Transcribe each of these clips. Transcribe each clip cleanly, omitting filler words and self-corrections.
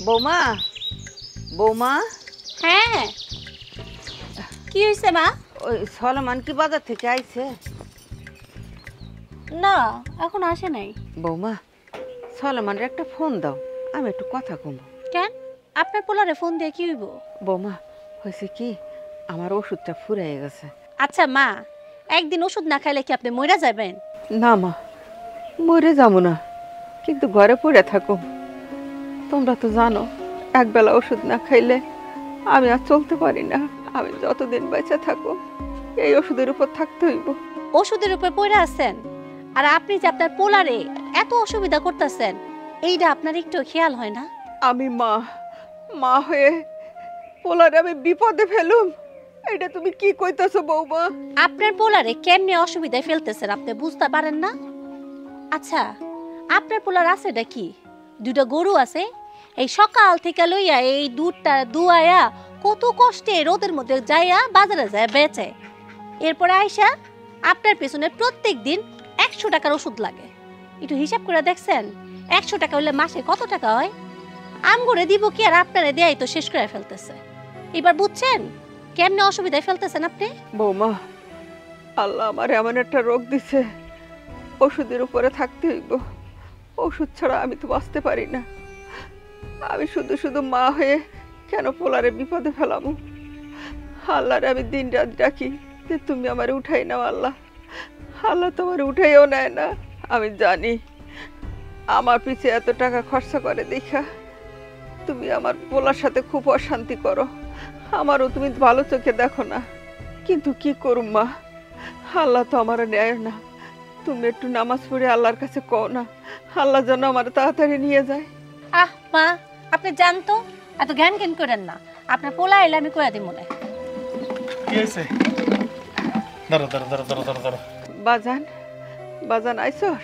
বৌমা, বৌমা। হ্যাঁ, কি হয়েছে মা? ওই সলমান কি বাজার থেকে আইছে? না, এখন আসে নাই। বৌমা, সলমানের একটা ফোন দাও, আমি একটু কথা কমবো। কেন? আপনার পোলারে ফোন দিয়ে কি হইব? বৌমা, হয়েছে কি, আমার ওষুধটা ফুরাইয়ে গেছে। আচ্ছা মা, একদিন ওষুধ না খাইলে কি আপনি মইরা যাবেন? না মা, মরে যাবো না, কিন্তু ঘরে পড়ে থাকো। তোমরা তো জানো, একবেলা ওষুধ না খাইলে আমি আর চলতে পারি না। আমি যতদিন বেঁচে থাকো এই ওষুধের উপর থাকতে হইব। ওষুধের উপর পড়ে আছেন, আর আপনি যে আপনার পোলারে এত অসুবিধা করতেছেন, এইটা আপনার একটু খেয়াল হয় না? আমি মা হয়ে পোলারে আমি বিপদে ফেলুম, এটা তুমি কি কইতাছো বৌমা? আপনার পোলারে কেমনে অসুবিধায় ফেলতেছেন আপনি বুঝতে পারেন না? আচ্ছা, আপনার পোলার আছেটা কি? দুটো গরু আছে, এই সকাল থেকে লইয়া এই দুধটা দুয়ায়া কত কষ্টে রোদের মধ্যে যাইয়া বাজারে যায় বেচে। এরপরে আইসা আপনার পেছনে প্রত্যেক দিন 100 টাকার ওষুধ লাগে। একটু হিসাব করে দেখছেন 100 টাকা হলে মাসে কত টাকা হয়? আমগরে দিব কি আর আপনারে দেয়াই তো শেষ করে ফেলতেছে। এবার বুঝছেন কেমনে অসুবিধায় ফেলতেছেন আপনি? বৌমা, আল্লাহ আমার এমন একটা রোগ দিছে, ওষুধের উপরে থাকতে হইব। ওষুধ ছাড়া আমি তো বাঁচতে পারি না। আমি শুধু শুধু মা হয়ে কেন পোলারে বিপদে ফেলামু? আল্লাহরে আমি দিন রাত ডাকি যে তুমি আমার উঠাই নাও আল্লাহ। আল্লাহ তোমার উঠাইও নেয় না। আমি জানি আমার পিছে এত টাকা খরচা করে দেখা তুমি আমার পোলার সাথে খুব অশান্তি করো, আমারও তুমি ভালো চোখে দেখো না। কিন্তু কি করুম মা, আল্লাহ তো আমার নেয় না। তুমি একটু নামাজ পড়ে আল্লাহর কাছে কও না, আল্লাহ যেন আমার তাড়াতাড়ি নিয়ে যায়। আহ মা, আপনি জানতো এত জ্ঞান জ্ঞান করেন না। আপনার পোলা এলে আমি কয়া দিব না। কি হয়েছে? দাঁড়া দাঁড়া দাঁড়া দাঁড়া দাঁড়া দাঁড়া। বাজান, বাজান আইসস?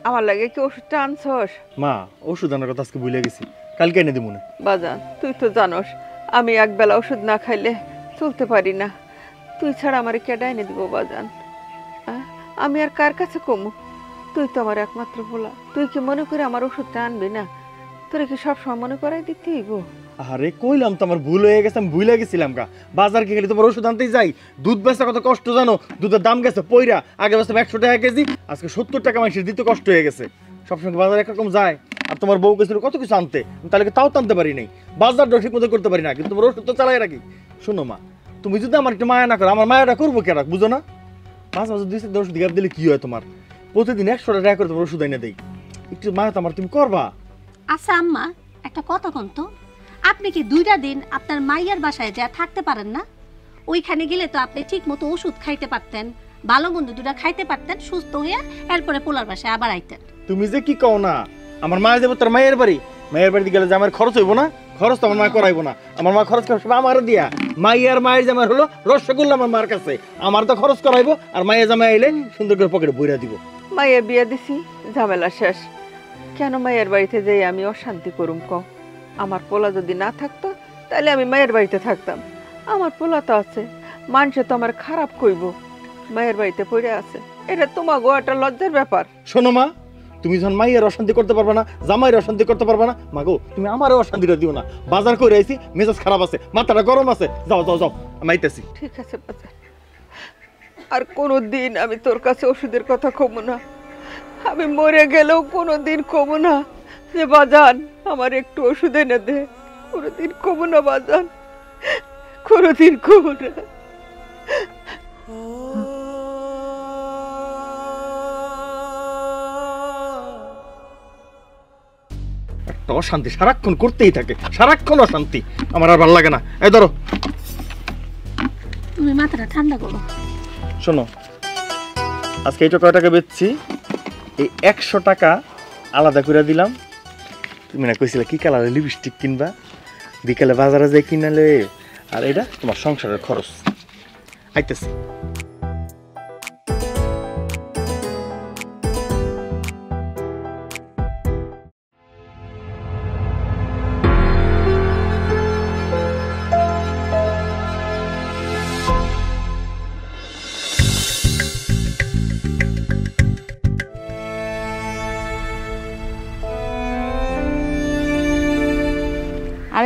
আমার লাগে কি ওষুধটা আনছস? মা, ওষুধ আনার কথা আজকে ভুলে গেছি, কালকে এনে দিব না। বাজান, তুই তো জানোস আমি একবেলা ওষুধ না খাইলে চলতে পারি না। তুই ছাড়া আমার কেডা এনে দিব বাজান? আমি আর কার কাছে কমু? তুই তো আমার একমাত্র পোলা। তুই কি মনে করে আমার ওষুধটা আনবি না? তোরে কি সবসময় মনে করাই দিতে হইব? আরে কইলাম তো আমার ভুল হয়ে গেছে, আমি ভুলে গেছিলাম গা। বাজার গেলে তোমার ওষুধ আনতেই যাই, দুধ বেচা কত কষ্ট জানো? দুধের দাম গেছে পয়রা, আগে বেচতাম 100 টাকা কেজি, আজকে 70 টাকা মানুষের দিতে কষ্ট হয়ে গেছে। সবসময় বাজার একরকম যায়, আর তোমার বউ গেছিল কত কিছু আনতে, তাহলে তাও টানতে পারি নাই, বাজারটা ঠিক মতো করতে পারি না, কিন্তু তোমার ওষুধ তো চালাই রাখি। শোনো মা, তুমি যদি আমার একটু মায়া না করো, আমার মায়াটা করবো কে রাখ, বুঝো না? মাঝে মাঝে 2 ওষুধ গ্যাপ দিলে কি হয় তোমার? প্রতিদিন 100 টাকা করে তোমার ওষুধ এনে দেই, একটু মায়া তো আমার তুমি করবা। আচ্ছা আম্মা, একটা কথা কোন তো, আপনি কি 2টা দিন আপনার মাইয়ার বাসায় যা থাকতে পারেন না? ওইখানে গেলে তো আপনি ঠিক মতো ওষুধ খাইতে পারতেন, ভালো মন্দ 2টা খাইতে পারতেন, সুস্থ হইয়া এরপরে পোলার বাসায় আবার আইতেন। তুমি যে কি কও না, আমার মা যাবো তোর মায়ের বাড়ি, মায়ের বাড়িতে গেলে যে আমার খরচ হইব না? খরচ তো আমার মা করাইবো না, আমার মা খরচ করবে আমার দিয়া। মাইয়ার মায়ের জামাই হলো রসগোল্লা আমার মার কাছে, আমার তো খরচ করাইবো, আর মায়ের জামাই আইলে সুন্দর করে পকেটে বইরা দিব। মায়ের বিয়ে দিছি, ঝামেলা শেষ। কেন মায়ের বাড়িতে যাই আমি অশান্তি করুম কও? আমার পোলা যদি না থাকতো তাহলে আমি মায়ের বাড়িতে থাকতাম। আমার পোলা তো আছে, মানুষে তো আমার খারাপ কইব। মায়ের বাড়িতে পড়ে আছে, এটা তোমার গো একটা লজ্জার ব্যাপার। শোনো মা, তুমি যখন মাইয়ের অশান্তি করতে পারবে না, জামাইয়ের অশান্তি করতে পারবে না, মা গো তুমি আমারও অশান্তিটা দিও না। বাজার করে আইছি, মেজাজ খারাপ আছে, মাথাটা গরম আছে, যাও যাও যাও, আমি আইতেছি। ঠিক আছে বাজার, আর কোনোদিন আমি তোর কাছে ওষুধের কথা কমু না। আমি মরে গেলেও কোনোদিন কমু না যে বাজান আমার একটু ওষুধ এনে দে। কোনোদিন কমু না বাজান, কোনোদিন কমু না। একটা অশান্তি সারাক্ষণ করতেই থাকে, সারাক্ষণ অশান্তি, আমার আর ভালো লাগে না। এই ধরো, তুমি মাথাটা ঠান্ডা করো। শোনো, আজকে এইটা কয় টাকা বেচছি, এই 100 টাকা আলাদা করে দিলাম। তুমি না কইছিলে কি কালারের লিপস্টিক কিনবা, বিকালে বাজারে যাই কিনালে, আর এটা তোমার সংসারের খরচ। আইতেছি।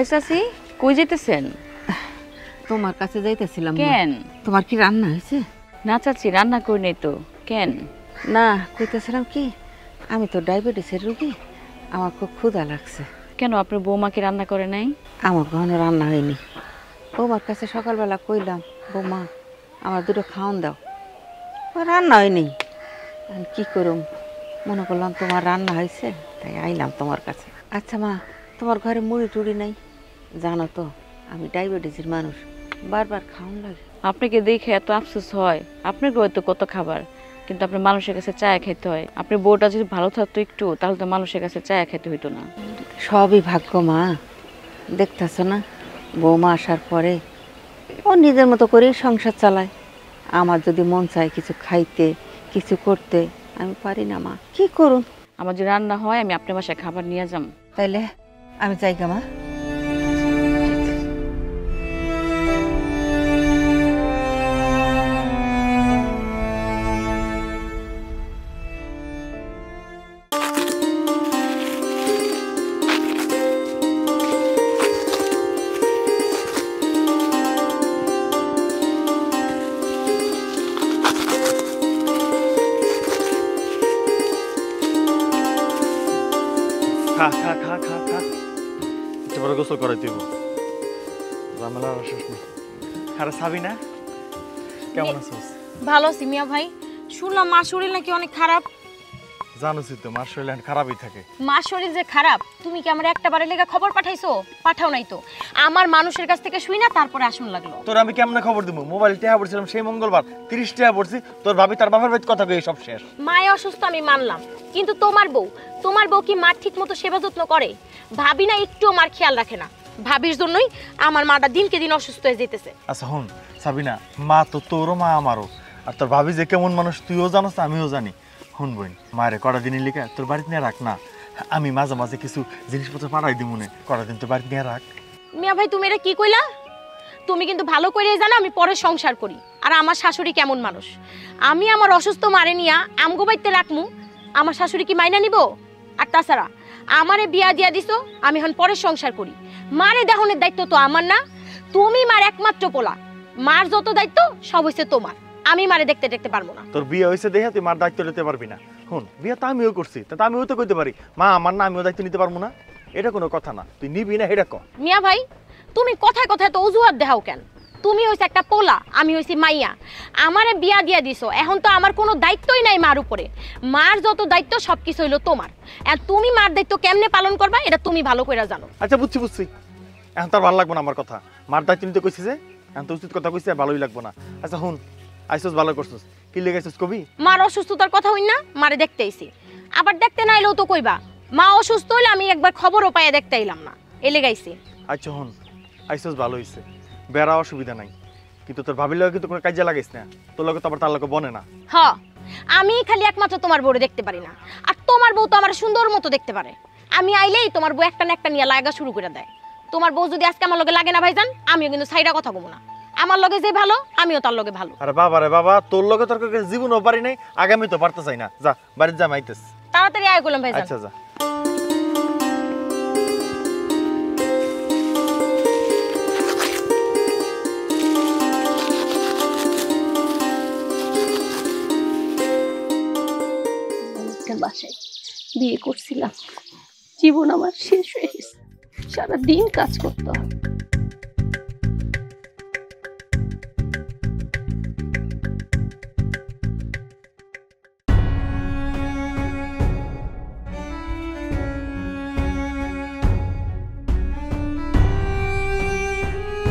আরে চাচি কই যেতেছেন? তোমার কাছে যাইতেছিলাম। কেন? তোমার কি রান্না হয়েছে? না চাচি রান্না করি নাই তো। কেন? না, কইতেছিলাম কি, আমি তো ডায়াবেটিসের রোগী, আমার খুব ক্ষুধা লাগছে। কেন আপনার বৌমা কি রান্না করে নাই? আমার কখনো রান্না হয়নি। বৌমার কাছে সকালবেলা কইলাম, বৌমা আমার দুটো খাওন দাও, ও রান্না হয়নি। আমি কি করুম, মনে করলাম তোমার রান্না হয়েছে, তাই আইলাম তোমার কাছে। আচ্ছা মা, তোমার ঘরে মুড়ি টুড়ি নাই? জানো তো আমি ডায়াবেটিসের মানুষ, বারবার খাওন লাগে। আপনাকে দেখে এত আফসোস হয়, আপনার ঘরে তো কত খাবার, কিন্তু আপনার মানুষের কাছে চায়া খেতে হয়। আপনার বউটা যদি ভালো থাকতো একটু, তাহলে তো মানুষের কাছে চায়া খেতে হইতো না। সবই ভাগ্য মা, দেখতেছ না বৌমা আসার পরে ও নিজের মতো করেই সংসার চালায়। আমার যদি মন চায় কিছু খাইতে, কিছু করতে, আমি পারি না মা, কি করুন। আমার যদি রান্না হয় আমি আপনার বাসায় খাবার নিয়ে যাম। তাইলে আমি যাই গা মা। খা খা খা খা খা, একটু বড় গোসল করাই দিব, ঝামেলা আর শেষ নেই। আরে সাবিনা, কেমন আছিস? ভালো আছি মিয়া ভাই। শুনলাম মার শরীর নাকি অনেক খারাপ। জানোসই তো মার শরীর এখন খারাপই থাকে। মার শরীর যে খারাপ, তুমি কি আমার একটা বারে লেগা খবর পাঠাইছো? পাঠাও নাই তো। আমার মানুষের কাছ থেকে শুই না তারপরে আসুন লাগলো। তোর আমি কেমনে খবর দিব? মোবাইল টেহা পড়ছিলাম সেই মঙ্গলবার, 30 টাকা পড়ছি, তোর ভাবি তার বাবার বাড়িতে কথা কই সব শেষ। মায়ে অসুস্থ আমি মানলাম, কিন্তু তোমার বউ কি মার ঠিক মতো সেবা যত্ন করে? ভাবি না একটুও মার খেয়াল রাখে না। ভাবির জন্যই আমার মাটা দিনকে দিন অসুস্থ হয়ে যেতেছে। আচ্ছা হন সাবিনা, মা তো তোরও মা আমারও, আর তোর ভাবি যে কেমন মানুষ তুইও জানোস, আমিও জানি। হুন বোন, মায়ের কটা দিনের লিখে তোর বাড়িতে নিয়ে রাখ না, আমি মাঝে মাঝে কিছু জিনিসপত্র পাঠাই দিব মনে, কটা দিন তোর বাড়িতে নিয়ে রাখ। মিয়া ভাই তুমি এটা কি কইলা? তুমি কিন্তু ভালো করে জানো আমি পরে সংসার করি, আর আমার শাশুড়ি কেমন মানুষ। আমি আমার অসুস্থ মারে নিয়া আমগো বাইতে রাখমু, আমার শাশুড়ি কি মাইনা নিব? আর তাছাড়া আমারে বিয়া দিয়া দিছো, আমি এখন পরে সংসার করি, মারে দেহনের দায়িত্ব তো আমার না। তুমি মার একমাত্র পোলা, মার যত দায়িত্ব সব হইছে তোমার। আমি মারে দেখতে দেখতে পারবো না। তোর বিয়ে হয়েছে দেখে তুই মার দায়িত্ব নিতে পারবি না। হুন, বিয়ে তো আমিও করছি, তা আমিও তো কইতে পারি মা আমার না, আমিও দায়িত্ব নিতে পারবো না। এটা কোনো কথা না, তুই নিবি না এটা কর। মিয়া ভাই তুমি কথায় কথায় তো অজুহাত দেখাও কেন? তুমি হইছে একটা পোলা, আমি হইছি মাইয়া, আমারে বিয়া দিয়া দিছো, এখন তো আমার কোনো দায়িত্বই নাই মার উপরে। মার যত দায়িত্ব সবকিছু হইলো তোমার, আর তুমি মার দায়িত্ব কেমনে পালন করবা এটা তুমি ভালো করে জানো। আচ্ছা বুঝছি বুঝছি, এখন তার ভালো লাগবো না আমার কথা। মার দায়িত্ব নিতে কইছি যে, এখন তো উচিত কথা কইছি, আর ভালোই লাগবো না। আচ্ছা হুন, আইসোস ভালো করছিস, কি লেগেছিস কবি? মার অসুস্থতার কথা হই না, মারে দেখতে আইছি। আবার দেখতে না এলেও তো কইবা মা অসুস্থ হইলে আমি একবার খবরও পাইয়া দেখতে আইলাম না, এলে গাইছি। আচ্ছা হুন, আইসোস ভালো হইছে, বেড়া অসুবিধা নাই, কিন্তু তোর ভাবির লগে কিন্তু কোনো কাজে লাগাইস না, তোর লগে তো আবার তার লগে বনে না। হ, আমি খালি একমাত্র তোমার বউরে দেখতে পারি না, আর তোমার বউ তো আমার সুন্দর মতো দেখতে পারে। আমি আইলেই তোমার বউ একটা না একটা নিয়ে লাগা শুরু করে দেয়। তোমার বউ যদি আজকে আমার লগে লাগে না ভাইজান, আমিও কিন্তু সাইডা কথা বলবো না। আমার লগে যে ভালো, আমিও তার লগে ভালো। আরে বাবা রে বাবা, তোর লগে তোর জীবনও পারি নাই, আগামী তো পারতে চাই না। যা বাড়িতে যা, মাইতেস। তাড়াতাড়ি আয় করলাম ভাইজান। আচ্ছা যা। বাসায় বিয়ে করছিলাম, জীবন আমার শেষ হয়ে গেছে, সারাদিন কাজ করতে হয়।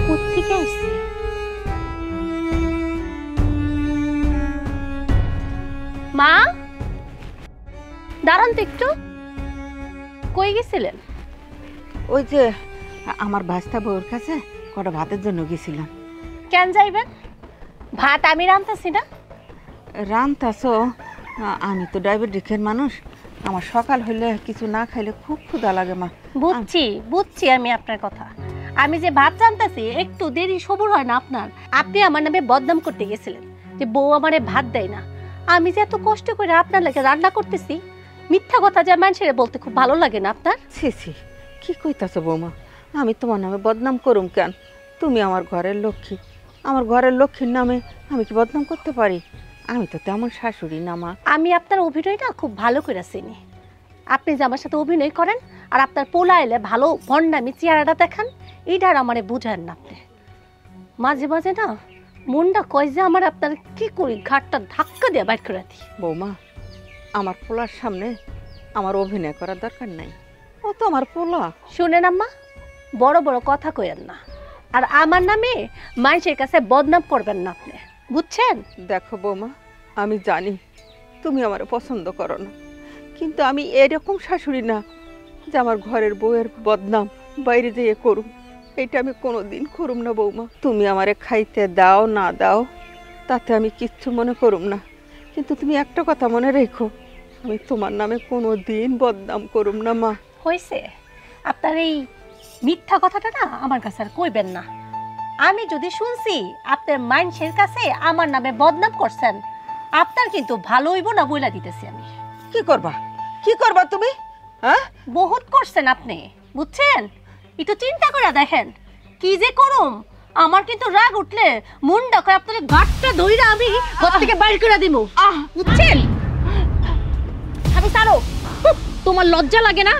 কোত্থেকে আইছি? মা দাঁড়ান তো একটু, কই গেছিলেন? ওই যে আমার ভাস্তা বউর কাছে কটা ভাতের জন্য গেছিলাম। কেন যাইবেন? ভাত আমি রাঁধতেছি না। রান্তাছো? আমি তো ডায়াবেটিসের মানুষ, আমার সকাল হইলে কিছু না খাইলে খুব ক্ষুধা লাগে মা। বুঝছি আমি আপনার কথা। আমি যে ভাত রাঁধতেছি একটু দেরি সবুর হয় না আপনার? আপনি আমার নামে বদনাম করতে গেছিলেন যে বউ আমারে ভাত দেয় না। আমি যে এত কষ্ট করে আপনার লাগে রান্না করতেছি, মিথ্যা কথা যে মানুষের বলতে খুব ভালো লাগে না আপনার? ছি ছি, কি কইতাছো বৌমা? আমি তোমার নামে বদনাম করুম কেন? তুমি আমার ঘরের লক্ষ্মী, আমার ঘরের লক্ষ্মীর নামে আমি কি বদনাম করতে পারি? আমি তো তেমন শাশুড়ি না মা। আমি আপনার অভিনয়টা খুব ভালো করে চিনি। আপনি যে আমার সাথে অভিনয় করেন আর আপনার পোলা এলে ভালো ভণ্ডামি চেহারাটা দেখান, এইটার আমারে বুঝান না আপনি। মাঝে মাঝে না মনটা কয় যে আমার আপনার কি করি, ঘাটটা ধাক্কা দিয়ে বাইর করে দিই। বৌমা, আমার পোলার সামনে আমার অভিনয় করার দরকার নাই, ও তো আমার পোলা। শুনেন আম্মা, বড় বড় কথা কইেন না, আর আমার নামে মানুষের কাছে বদনাম করবেন না আপনি, বুঝছেন? দেখো বৌমা, আমি জানি তুমি আমার পছন্দ করো না, কিন্তু আমি এরকম শাশুড়ি না যে আমার ঘরের বউয়ের বদনাম বাইরে যেয়ে করুম। এটা আমি কোনোদিন করুম না বৌমা। তুমি আমারে খাইতে দাও না দাও তাতে আমি কিচ্ছু মনে করুম না, কিন্তু তুমি একটা কথা মনে রেখো, আমি তোমার নামে কোনো দিন বদনাম করুম না মা। হয়েছে, আপনার এই মিথ্যা কথাটা না আমার কাছে আর কইবেন না। আমি যদি শুনছি আপনার মানুষের কাছে আমার নামে বদনাম করছেন, আপনার কিন্তু ভালো হইব না বইলা দিতেছি আমি। কি করবা, কি করবা তুমি? হ্যাঁ, বহুত করছেন আপনি, বুঝছেন? একটু চিন্তা করে দেখেন কি যে করুম। আমার কিন্তু রাগ উঠলে মুন্ডা কয় আপনার গাঁটটা ধইরা আমি ঘর থেকে বাইর করে দিব, বুঝছেন? আমি ছাড়ো, তোমার লজ্জা লাগে না?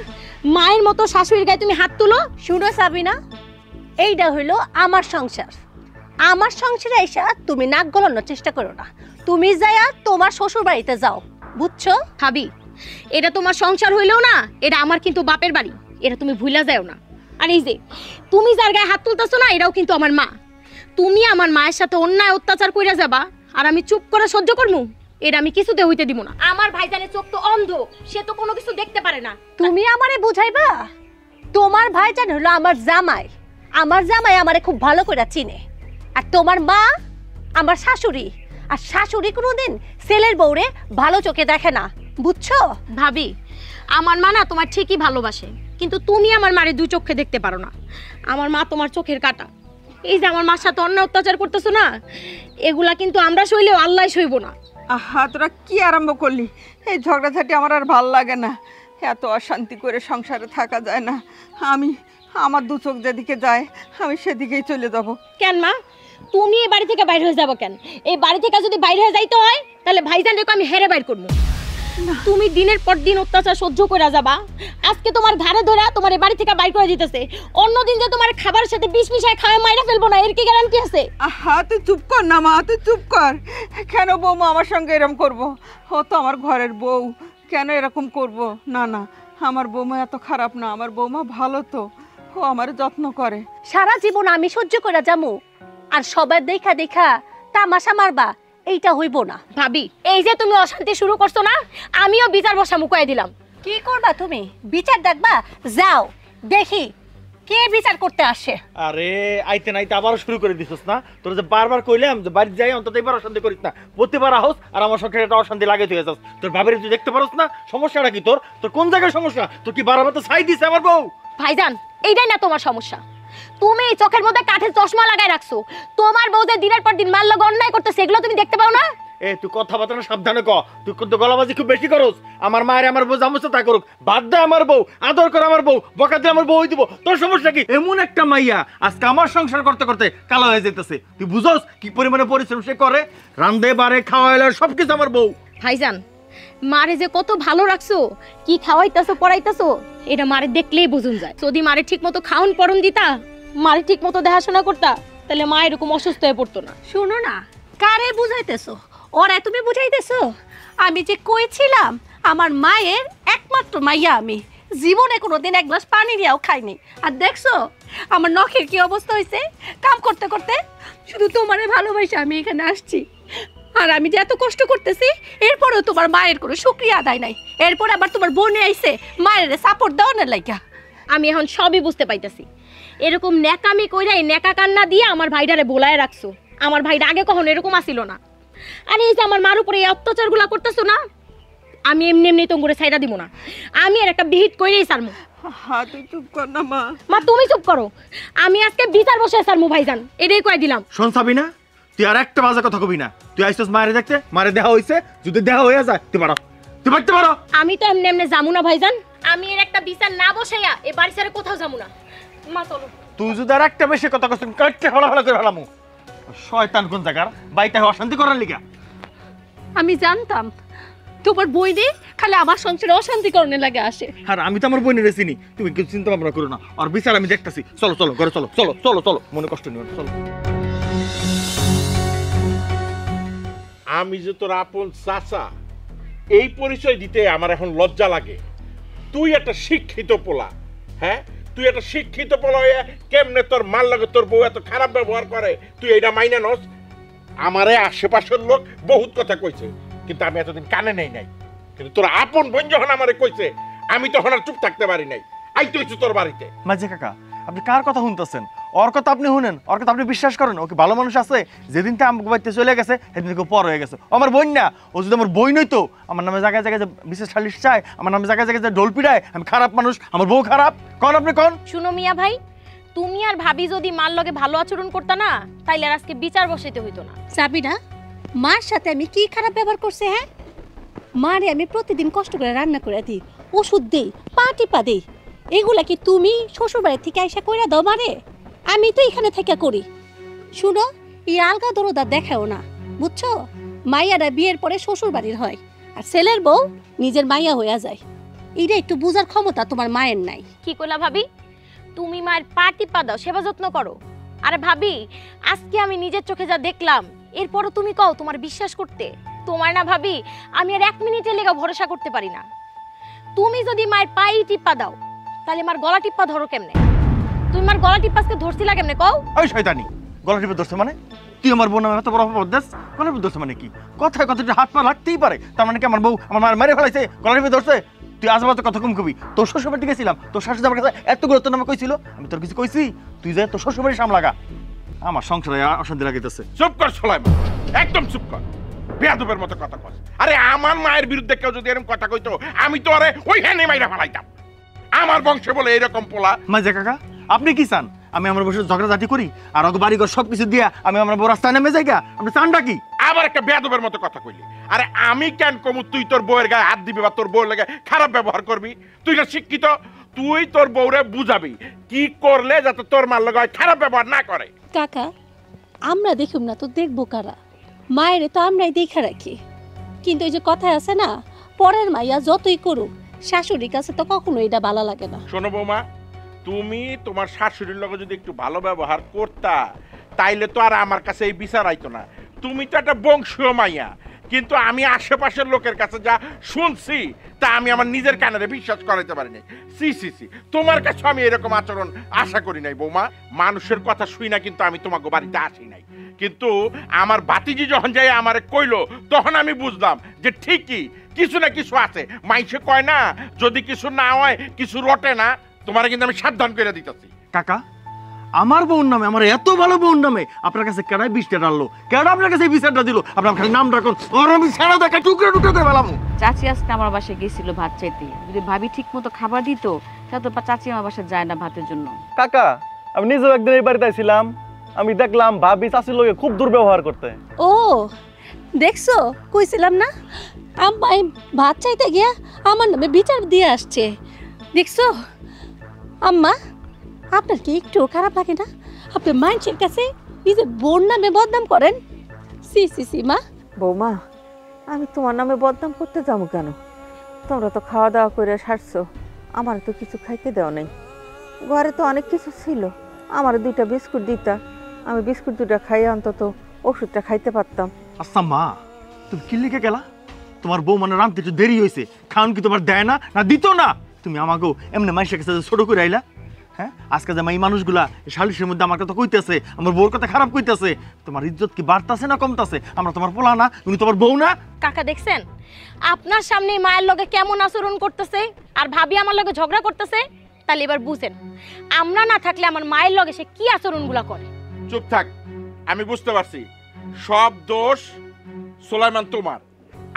মায়ের মতো শাশুড়ির গায়ে তুমি হাত তুলো। শুনো সাবিনা, এইটা হইলো আমার সংসার। আমার সংসারে এসে তুমি নাক গলানোর চেষ্টা করো না। তুমি যাইয়া তোমার শ্বশুর বাড়িতে যাও, বুঝছো? ভাবি, এটা তোমার সংসার হইলেও না, এটা আমার কিন্তু বাপের বাড়ি, এটা তুমি ভুলা যাও না। আর এই যে তুমি যার গায়ে হাত তুলতেছো না, এটাও কিন্তু আমার মা। তুমি আমার মায়ের সাথে অন্যায় অত্যাচার কইরা যাবা আর আমি চুপ করে সহ্য করবো, এটা আমি কিছুতে হইতে দিব না। আমার ভাইজানের চোখ তো অন্ধ, সে তো কোনো কিছু দেখতে পারে না। তুমি আমারে বুঝাইবা? তোমার ভাইজান হলো আমার জামাই, আমার জামাই আমারে খুব ভালো করে চিনে। আর তোমার মা আমার শাশুড়ি, আর শাশুড়ি কোনোদিন ছেলের বউরে ভালো চোখে দেখে না, বুঝছো? ভাবি, আমার মা না তোমার ঠিকই ভালোবাসে, কিন্তু তুমি আমার মারে দুই চোখে দেখতে পারো না। আমার মা তোমার চোখের কাঁটা। এই যে আমার মার সাথে অন্যায় অত্যাচার করতেছো না, এগুলা কিন্তু আমরা সইলেও আল্লাহ সইব না। আহা, তোরা কি আরম্ভ করলি? এই ঝগড়াঝাটি আমার আর ভাল লাগে না। এত অশান্তি করে সংসারে থাকা যায় না। আমার দু চোখ যেদিকে যায় আমি সেদিকেই চলে যাব। কেন মা, তুমি এই বাড়ি থেকে বাইরে হয়ে যাবো কেন? এই বাড়ি থেকে যদি বাইরে হয়ে যাইতে হয় তাহলে ভাইজানকে আমি হেরে বাইর করবো। তুমি দিনের পর দিন অত্যাচার সহ্য করে যাবা। আজকে তোমার ঘাড়ে ধরে তোমার এই বাড়ি থেকে বাইর করে দিতেছে, অন্যদিন যে তোমার খাবারের সাথে বিষ মিশায় খাওয়া মাইরা ফেলবো না, এর কি গ্যারান্টি আছে? আহা, তুই চুপ কর না মা, তুই চুপ কর। কেন বৌমা আমার সঙ্গে এরকম করব? ও তো আমার ঘরের বউ, কেন এরকম করব? না না, আমার বৌমা এত খারাপ না, আমার বৌমা ভালো তো, ও আমার যত্ন করে। সারা জীবন আমি সহ্য করে যাবো আর সবাই দেখা দেখা তামাশা মারবা, এইটা হইব না। ভাবি, এই যে তুমি অশান্তি শুরু করছো না, আমিও বিচার বসা মুকাই দিলাম। কি করবা তুমি? বিচার দেখবা? যাও দেখি কে বিচার করতে আসে। আরে আইতে নাইতে আবারও শুরু করে দিছস না? তোর যে বারবার কইলাম যে বাড়ি যাই অন্তত এবার অশান্তি করিস না, প্রতিবার আহস আর আমার সংসারে একটা অশান্তি লাগে তুই যাস। তোর বাবার তুই দেখতে পারস না? সমস্যাটা কি তোর? তোর কোন জায়গায় সমস্যা? তোর কি বারবার তো ছাই দিছে আমার বউ? ভাইজান, এইটাই না তোমার সমস্যা। তুমি এই চোখের মধ্যে কাঠের চশমা লাগায় রাখছো। তোমার বউ যে দিনের পর দিন মাল্য অন্যায় করতেছে, এগুলো তুমি দেখতে পাও না? এ তুই কথাবার্তা না সাবধানে ক, তুই কিন্তু গলাবাজি খুব বেশি করস। আমার মায়ের আমার বউ জামুছে তা করুক, বাদ দে আমার বউ, আদর করে আমার বউ, বকা দিয়ে আমার বউ দিব। তোর সমস্যা কি? এমন একটা মাইয়া আজকে আমার সংসার করতে করতে কালো হয়ে যেতেছে। তুই বুঝস কি পরিমাণে পরিশ্রম সে করে? রান্দে বারে খাওয়াইলে সবকিছু আমার বউ। ভাইজান, মারে যে কত ভালো রাখছো, কি খাওয়াইতাছো পড়াইতাছো, এটা মারে দেখলেই বুঝুন যায়। যদি মারে ঠিক মতো খাওন পরন দিতা, মারে ঠিক মতো দেখাশোনা করতা, তাহলে মা এরকম অসুস্থ হয়ে পড়তো না। শুনো না, কারে বুঝাইতেছো? ওরা তুমি বুঝাইতেছো? আমি যে কইছিলাম আমার মায়ের একমাত্র মাইয়া আমি, জীবনে কোনোদিন এক গ্লাস পানি দিয়াও খাইনি। আর দেখছো আমার নখের কি অবস্থা হয়েছে? কাম করতে করতে শুধু তোমারে ভালোবাসে আমি এখানে আসছি। আর আমি যে এত কষ্ট করতেছি, এরপরেও তোমার মায়ের কোনো শুকরিয়া আদায় নাই। এরপর আবার তোমার বোনে আইছে মায়ের সাপোর্ট দেওয়ার লাইগা। আমি এখন সবই বুঝতে পাইতেছি। এরকম ন্যাকামি কইরাই ন্যাকা কান্না দিয়ে আমার ভাইটারে বোলায় রাখছো। আমার ভাইটা আগে কখনো এরকম আসিল না। আর এই যে আমার মার উপরে এই অত্যাচারগুলো করতেছো না, আমি এমনি এমনি তো করে ছাইড়া দিব না। আমি আর একটা বিহিত কইরেই সারমু। হ্যাঁ, তুই চুপ কর না মা। মা তুমি চুপ করো, আমি আজকে বিচার বসে সারমু ভাইজান, এটাই কই দিলাম। শোন সাবিনা, তুই আর একটা বাজে কথা কবি না। তুই আইসস মারে দেখতে, মারে দেহা হইছে, যদি দেহা হয়ে যায় তুই পারো, তুই পারতে পারো। আমি তো এমনি এমনি যামু না ভাইজান, আমি এর একটা বিচার না বসাইয়া এ বাড়ি ছেড়ে কোথাও যামু না। মা চলো। তুই যদি আর একটা বেশি কথা কষ্ট কাটতে হলা হলা করে ফেলামু। শয়তান কোন জায়গার বাইতে অশান্তি করার লিগা। আমি জানতাম তোমার বই দিয়ে খালি আমার সংসারে অশান্তি করতে লাগে আসে। আর আমি তো আমার বোনের চিনি, তুমি কিছু চিন্তা ভাবনা করো না। আর বিচার আমি দেখতেছি। চলো চলো ঘরে চলো, চলো চলো চলো, মনে কষ্ট নিও না, চলো। আমি যে তোর আপন চাচা, এই পরিচয় দিতে আমার এখন লজ্জা লাগে। তুই একটা শিক্ষিত পোলা, হ্যাঁ, তুই একটা শিক্ষিত পোলা হয়ে কেমনে তোর মাল লাগে তোর বউ এত খারাপ ব্যবহার করে, তুই এইটা মাইনা নস? আমারে আশেপাশের লোক বহুত কথা কইছে, কিন্তু আমি এতদিন কানে নেই নাই। কিন্তু তোর আপন বোন যখন আমারে কইছে, আমি তখন আর চুপ থাকতে পারি নাই। আইতে হইছে তোর বাড়িতে। মাঝে কাকা, আপনি কার কথা শুনতেছেন? ওর কথা আপনি শুনেন, ওর কথা আপনি বিশ্বাস করেন? ও কি ভালো মানুষ আছে? যেদিন থেকে আমাকে বাড়িতে চলে গেছে সেদিন থেকে পর হয়ে গেছে। ও আমার বোন না। ও যদি আমার বই নইতো, আমার নামে জায়গায় জায়গায় বিশেষ সালিশ চায়, আমার নামে জায়গায় জায়গায় ঢোল পিড়ায়, আমি খারাপ মানুষ, আমার বউ খারাপ। কোন আপনি কোন? শুনো মিয়া ভাই, তুমি আর ভাবি যদি মার লগে ভালো আচরণ করতা না, তাইলে আর আজকে বিচার বসাইতে হইতো না। সাবিনা, মার সাথে আমি কি খারাপ ব্যবহার করছে? হ্যাঁ, মারে আমি প্রতিদিন কষ্ট করে রান্না করে দিই, ওষুধ দিই, পা টিপা দিই। এগুলা কি তুমি শ্বশুর বাড়ি থেকে আইসা কইরা দাও মারে? আমি তো এখানে থেকে করি। শুনো, এই আলগা দরদা দেখাও না, বুঝছো? মাইয়ারা বিয়ের পরে শ্বশুর বাড়ির হয়, আর ছেলের বউ নিজের মাইয়া হইয়া যায়। এটা একটু বুঝার ক্ষমতা তোমার মায়ের নাই। কি কইলা ভাবি? তুমি মায়ের পা টিপা দাও, সেবা যত্ন করো। আরে ভাবি, আজকে আমি নিজের চোখে যা দেখলাম, এরপরও তুমি কও তোমার বিশ্বাস করতে? তোমার না ভাবি, আমি আর 1 মিনিটের লেগা ভরসা করতে পারি না। তুমি যদি মায়ের পাই টিপা দাও, তাহলে মার গলা টিপা ধরো কেমনে? তুমি মার গলা টিপাসকে ধরছিলা কেমনে কও? ওই শয়তানি, গলা টিপে ধরছে মানে? তুই আমার বোন এত বড় অপরাধ দেশ? গলা টিপে ধরছে মানে কি? কথায় কথায় হাত পা লাগতেই পারে। তার মানে কি আমার বউ আমার মায়ের মেরে ফেলাইছে, গলা টিপে ধরছে? তুই আজ তো কথা কম কবি। তোর শ্বশুরবাড়ি গেছিলাম, তোর শাশুড়ি আমার কাছে এত গুরুত্ব নামে কইছিল, আমি তোর কিছু কইছি? তুই যে তোর শ্বশুরবাড়ি সামলাগা, আমার সংসারে অশান্তি লাগাইতেছে। চুপ কর সোলাইমান, একদম চুপ কর। বেয়াদবের মতো কথা কস। আরে আমার মায়ের বিরুদ্ধে কেউ যদি এরকম কথা কইতো, আমি তো আরে ওইখানে মাইরা ফেলাইতাম। আমার বংশে বলে এরকম পোলা। মাঝে কাকা, আপনি কি চান আমি আমার বসে ঝগড়াঝাটি করি আর ওকে বাড়িঘর সবকিছু দিয়া আমি আমার বউ রাস্তায় নেমে যাই? আপনি চানটা কি? আবার একটা বেয়াদবের মতো কথা কইলি। আরে আমি কেন কমু তুই তোর বউয়ের গায়ে হাত দিবি বা তোর বউয়ের লাগে খারাপ ব্যবহার করবি? তুই না শিক্ষিত, তুই তোর বউরে বুঝাবি কি করলে যাতে তোর মার লগে খারাপ ব্যবহার না করে। কাকা, আমরা দেখুম না তো দেখবো কারা? মায়ের তো আমরাই দেখে রাখি, কিন্তু ওই যে কথায় আছে না, পরের মাইয়া যতই করুক শাশুড়ির কাছে তো কখনো এটা ভালো লাগে না। শোনো বৌমা, তুমি তোমার শাশুড়ির লগে যদি একটু ভালো ব্যবহার করতা, তাইলে তো আর আমার কাছে এই বিচার আইতো না। তুমি তো একটা বংশীয় মাইয়া, কিন্তু আমি আশেপাশের লোকের কাছে যা শুনছি তা আমি আমার নিজের কানে বিশ্বাস করাইতে পারি নাই। সি সি সি, তোমার কাছে আমি এরকম আচরণ আশা করি নাই বৌমা। মানুষের কথা শুই না কিন্তু আমি তোমাকে বাড়িতে আসি নাই, কিন্তু আমার ভাতিজি যখন যাই আমারে কইলো, তখন আমি বুঝলাম যে ঠিকই কিছু না কিছু আছে। মাইসে কয় না, যদি কিছু না হয় কিছু রটে না। তোমারে কিন্তু আমি সাবধান করে দিতেছি। কাকা, আমার বোন নামে, আমার এত ভালো বোন নামে আপনার কাছে কেডাই বিষটা ডাললো? কেডা আপনার কাছে এই বিচারটা দিল? আপনার খালি নাম রাখুন, ওর আমি ছেড়ে দেখা টুকরো টুকরো করে ফেলামু। চাচি আজকে আমার বাসায় গেছিল ভাত চাইতে। যদি ভাবি ঠিক মতো খাবার দিত, তাহলে তো চাচি আমার বাসায় যায় না ভাতের জন্য। কাকা, আমি নিজেও একদিন এই বাড়িতে ছিলাম, আমি দেখলাম ভাবি চাচির লোকে খুব দুর্ব্যবহার করতে। ও দেখছো, কইছিলাম না আম্মাই ভাত চাইতে গিয়া আমার নামে বিচার দিয়ে আসছে। দেখছো আম্মা, আপনার কি একটু খারাপ লাগে না? আপনি মানুষের কাছে নিজের বোন নামে বদনাম করেন। সি সি সি মা। বৌমা, আমি তোমার নামে বদনাম করতে যাবো কেন? তোমরা তো খাওয়া দাওয়া করে সারছো, আমার তো কিছু খাইতে দেওয়া নেই। ঘরে তো অনেক কিছু ছিল, আমার 2টা বিস্কুট দিতা, আমি বিস্কুট 2টা খাইয়ে অন্তত ওষুধটা খাইতে পারতাম। আচ্ছা মা, তুমি কি লিখে গেলা? তোমার বউ মানে রামতে একটু দেরি হয়েছে, খাওন কি তোমার দেয় না, না দিত না? তুমি আমাকেও এমনি মাইসের কাছে ছোট করে আইলা। হ্যাঁ, আজকে যে এই মানুষগুলা শালিশের মধ্যে আমার কথা কইতেছে, আমার বউর কথা খারাপ কইতেছে, তোমার ইজ্জত কি বাড়তাছে না কমতাছে? আমরা তোমার পোলা না, তুমি তোমার বউ না? কাকা দেখছেন আপনার সামনে মায়ের লগে কেমন আচরণ করতেছে, আর ভাবি আমার লগে ঝগড়া করতেছে? তাহলে এবার বুঝেন আমরা না থাকলে আমার মায়ের লগে সে কি আচরণগুলা করে। চুপ থাক, আমি বুঝতে পারছি সব দোষ সোলাইমান তোমার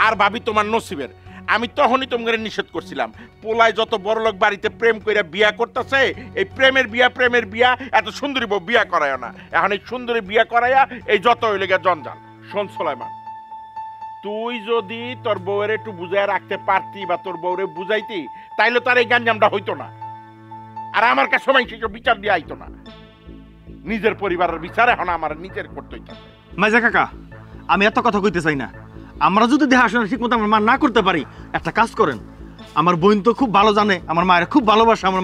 আর ভাবি তোমার নসিবের। আমি তখনই তোমাকে নিষেধ করছিলাম, পোলায় যত বড়লোক বাড়িতে প্রেম কইরা বিয়া করতেছে, এই প্রেমের বিয়া এত সুন্দরী বউ বিয়া করায় না। এখন এই সুন্দরী বিয়া করাইয়া এই যত হইলে গিয়া জঞ্জাল। শোন সোলাইমান, তুই যদি তোর বউয়ের একটু বুঝায় রাখতে পারতি বা তোর বউরে বুঝাইতি, তাইলে তার এই গাঞ্জামটা হইতো না। আর আমার কাছে সময় কিছু বিচার দিয়ে আইতো না। নিজের পরিবারের বিচার এখন আমার নিজের করতে হইতো। মাইজা কাকা, আমি এত কথা কইতে চাই না। আমরা যদি দেখাশোনা ঠিক মতো আমার মা না করতে পারি, একটা কাজ করেন, আমার বোন তো খুব ভালো জানে আমার মায়ের খুব ভালোবাসে, আমার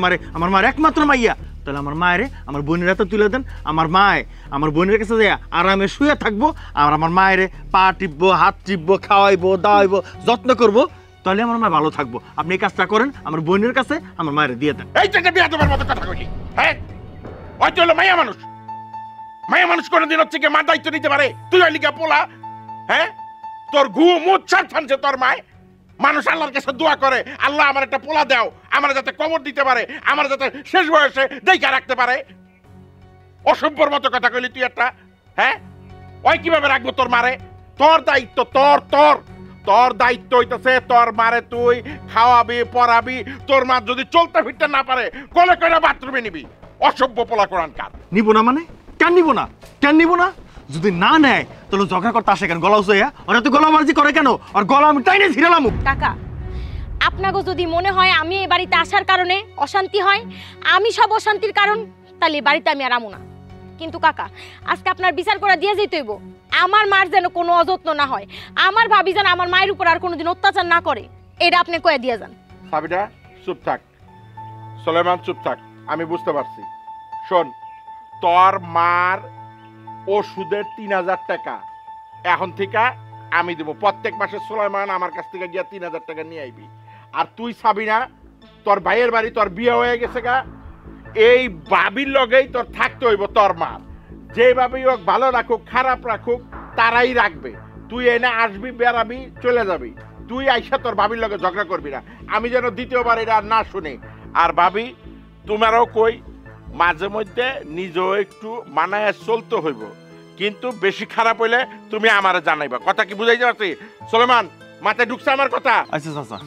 মায়ের একমাত্র মাইয়া, তাহলে আমার মায়েরে আমার বোনের হাতে তুলে দেন। আমার মায়ে আমার বোনের কাছে যাইয়া আরামে শুয়ে থাকবো, আর আমার মায়েরে পা টিপবো, হাত টিপবো, খাওয়াইবো, দাওয়াইবো, যত্ন করবো, তাহলে আমার মা ভালো থাকবো। আপনি এই কাজটা করেন, আমার বোনের কাছে আমার মায়েরে দিয়ে দেন। এই তো বিয়া তোমার মতো কথা কইলি, হ্যাঁ? ওই তো হলো মাইয়া মানুষ। মাইয়া মানুষ কোনোদিন হচ্ছে কি মা দায়িত্ব নিতে পারে? তুই ওই লিগা পোলা, হ্যাঁ? তোর ঘুম উচ্ছার থানছে তোর মায়। মানুষ আল্লাহর কাছে দোয়া করে, আল্লাহ আমার একটা পোলা দাও, আমার যাতে কবর দিতে পারে, আমার যাতে শেষ বয়সে দেখা রাখতে পারে। অসভ্যর মতো কথা কইলি তুই একটা, হ্যাঁ? ওই কিভাবে রাখবো তোর মারে? তোর দায়িত্ব, তোর দায়িত্ব হইতেছে তোর মারে তুই খাওয়াবি, পড়াবি। তোর মা যদি চলতে ফিরতে না পারে, কোলে করে বাথরুমে নিবি। অসভ্য পোলা কোরআন কার। নিব না মানে? কেন নিব না? কেন নিব না? যদি না নেয় তাহলে ঝগড়া করতে আসে কেন? গলা উঁচাইয়া ওরা তো গলা মার্জি করে কেন? আর গলা আমি টাইনে ছিড়ালাম। কাকা, আপনাকে যদি মনে হয় আমি এই বাড়িতে আসার কারণে অশান্তি হয়, আমি সব অশান্তির কারণ, তাহলে এই বাড়িতে আমি আর আমু না। কিন্তু কাকা, আজকে আপনার বিচার করে দিয়ে যেতে হইব। আমার মার যেন কোনো অযত্ন না হয়, আমার ভাবি যেন আমার মায়ের উপর আর কোনোদিন অত্যাচার না করে, এটা আপনি কয়ে দিয়ে যান। সাবিনা চুপ থাক, সুলাইমান চুপ থাক, আমি বুঝতে পারছি। শোন, তোর মার ওষুধের 3000 টাকা এখন থেকে আমি দেবো। প্রত্যেক মাসে সুলাইমান আমার কাছ থেকে গিয়া 3000 টাকা নিয়ে আইবি। আর তুই সাবিনা, তোর ভাইয়ের বাড়ি তোর বিয়ে হয়ে গেছে গা, এই বাবির লগেই তোর থাকতে হইব। তোর মার যেভাবেই হোক, ভালো রাখুক খারাপ রাখুক, তারাই রাখবে। তুই এনে আসবি, বেড়াবি, চলে যাবি। তুই আইসা তোর ভাবির লগে ঝগড়া করবি না, আমি যেন দ্বিতীয়বার এটা না শুনি। আর ভাবি, তোমারও কই, মাঝে মধ্যে নিজেও একটু মানায় চলতে হইব, কিন্তু বেশি খারাপ হইলে তুমি আমারে জানাইবা। কথা কি বুঝাইতে পারছি? সুলাইমান, মাথায় ঢুকছে আমার কথা? আচ্ছা চাচা,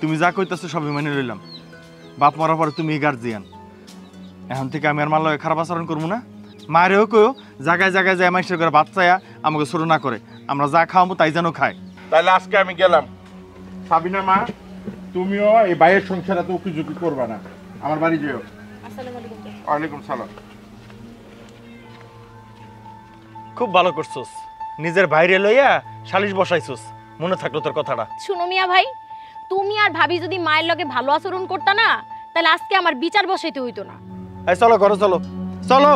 তুমি যা কইতেছো সবই মেনে লইলাম। বাপ মরার পরে তুমি গার্জিয়ান, এখন থেকে আমি আর মার লগে খারাপ আচরণ করবো না। মায়েরও কইও জায়গায় জায়গায় যায় মানুষের ঘরে বাচ্চায়া আমাকে শুরু না করে, আমরা যা খাওয়াবো তাই যেন খায়। তাহলে আজকে আমি গেলাম। সাবিনা মা, তুমিও এই বাইরের সংসারে তো উকিঝুঁকি করবা না, আমার বাড়ি যেও। ওয়ালাইকুম সালাম। খুব ভালো করছোস, নিজের বাইরে লইয়া সালিশ বসাইছোস, মনে থাকলো তোর কথাটা। শুনো মিয়া ভাই, তুমি আর ভাবি যদি মায়ের লগে ভালো আচরণ করতা না, তাহলে আজকে আমার বিচার বসাইতে হইতো না। এই চলো ঘরে চলো, চলো।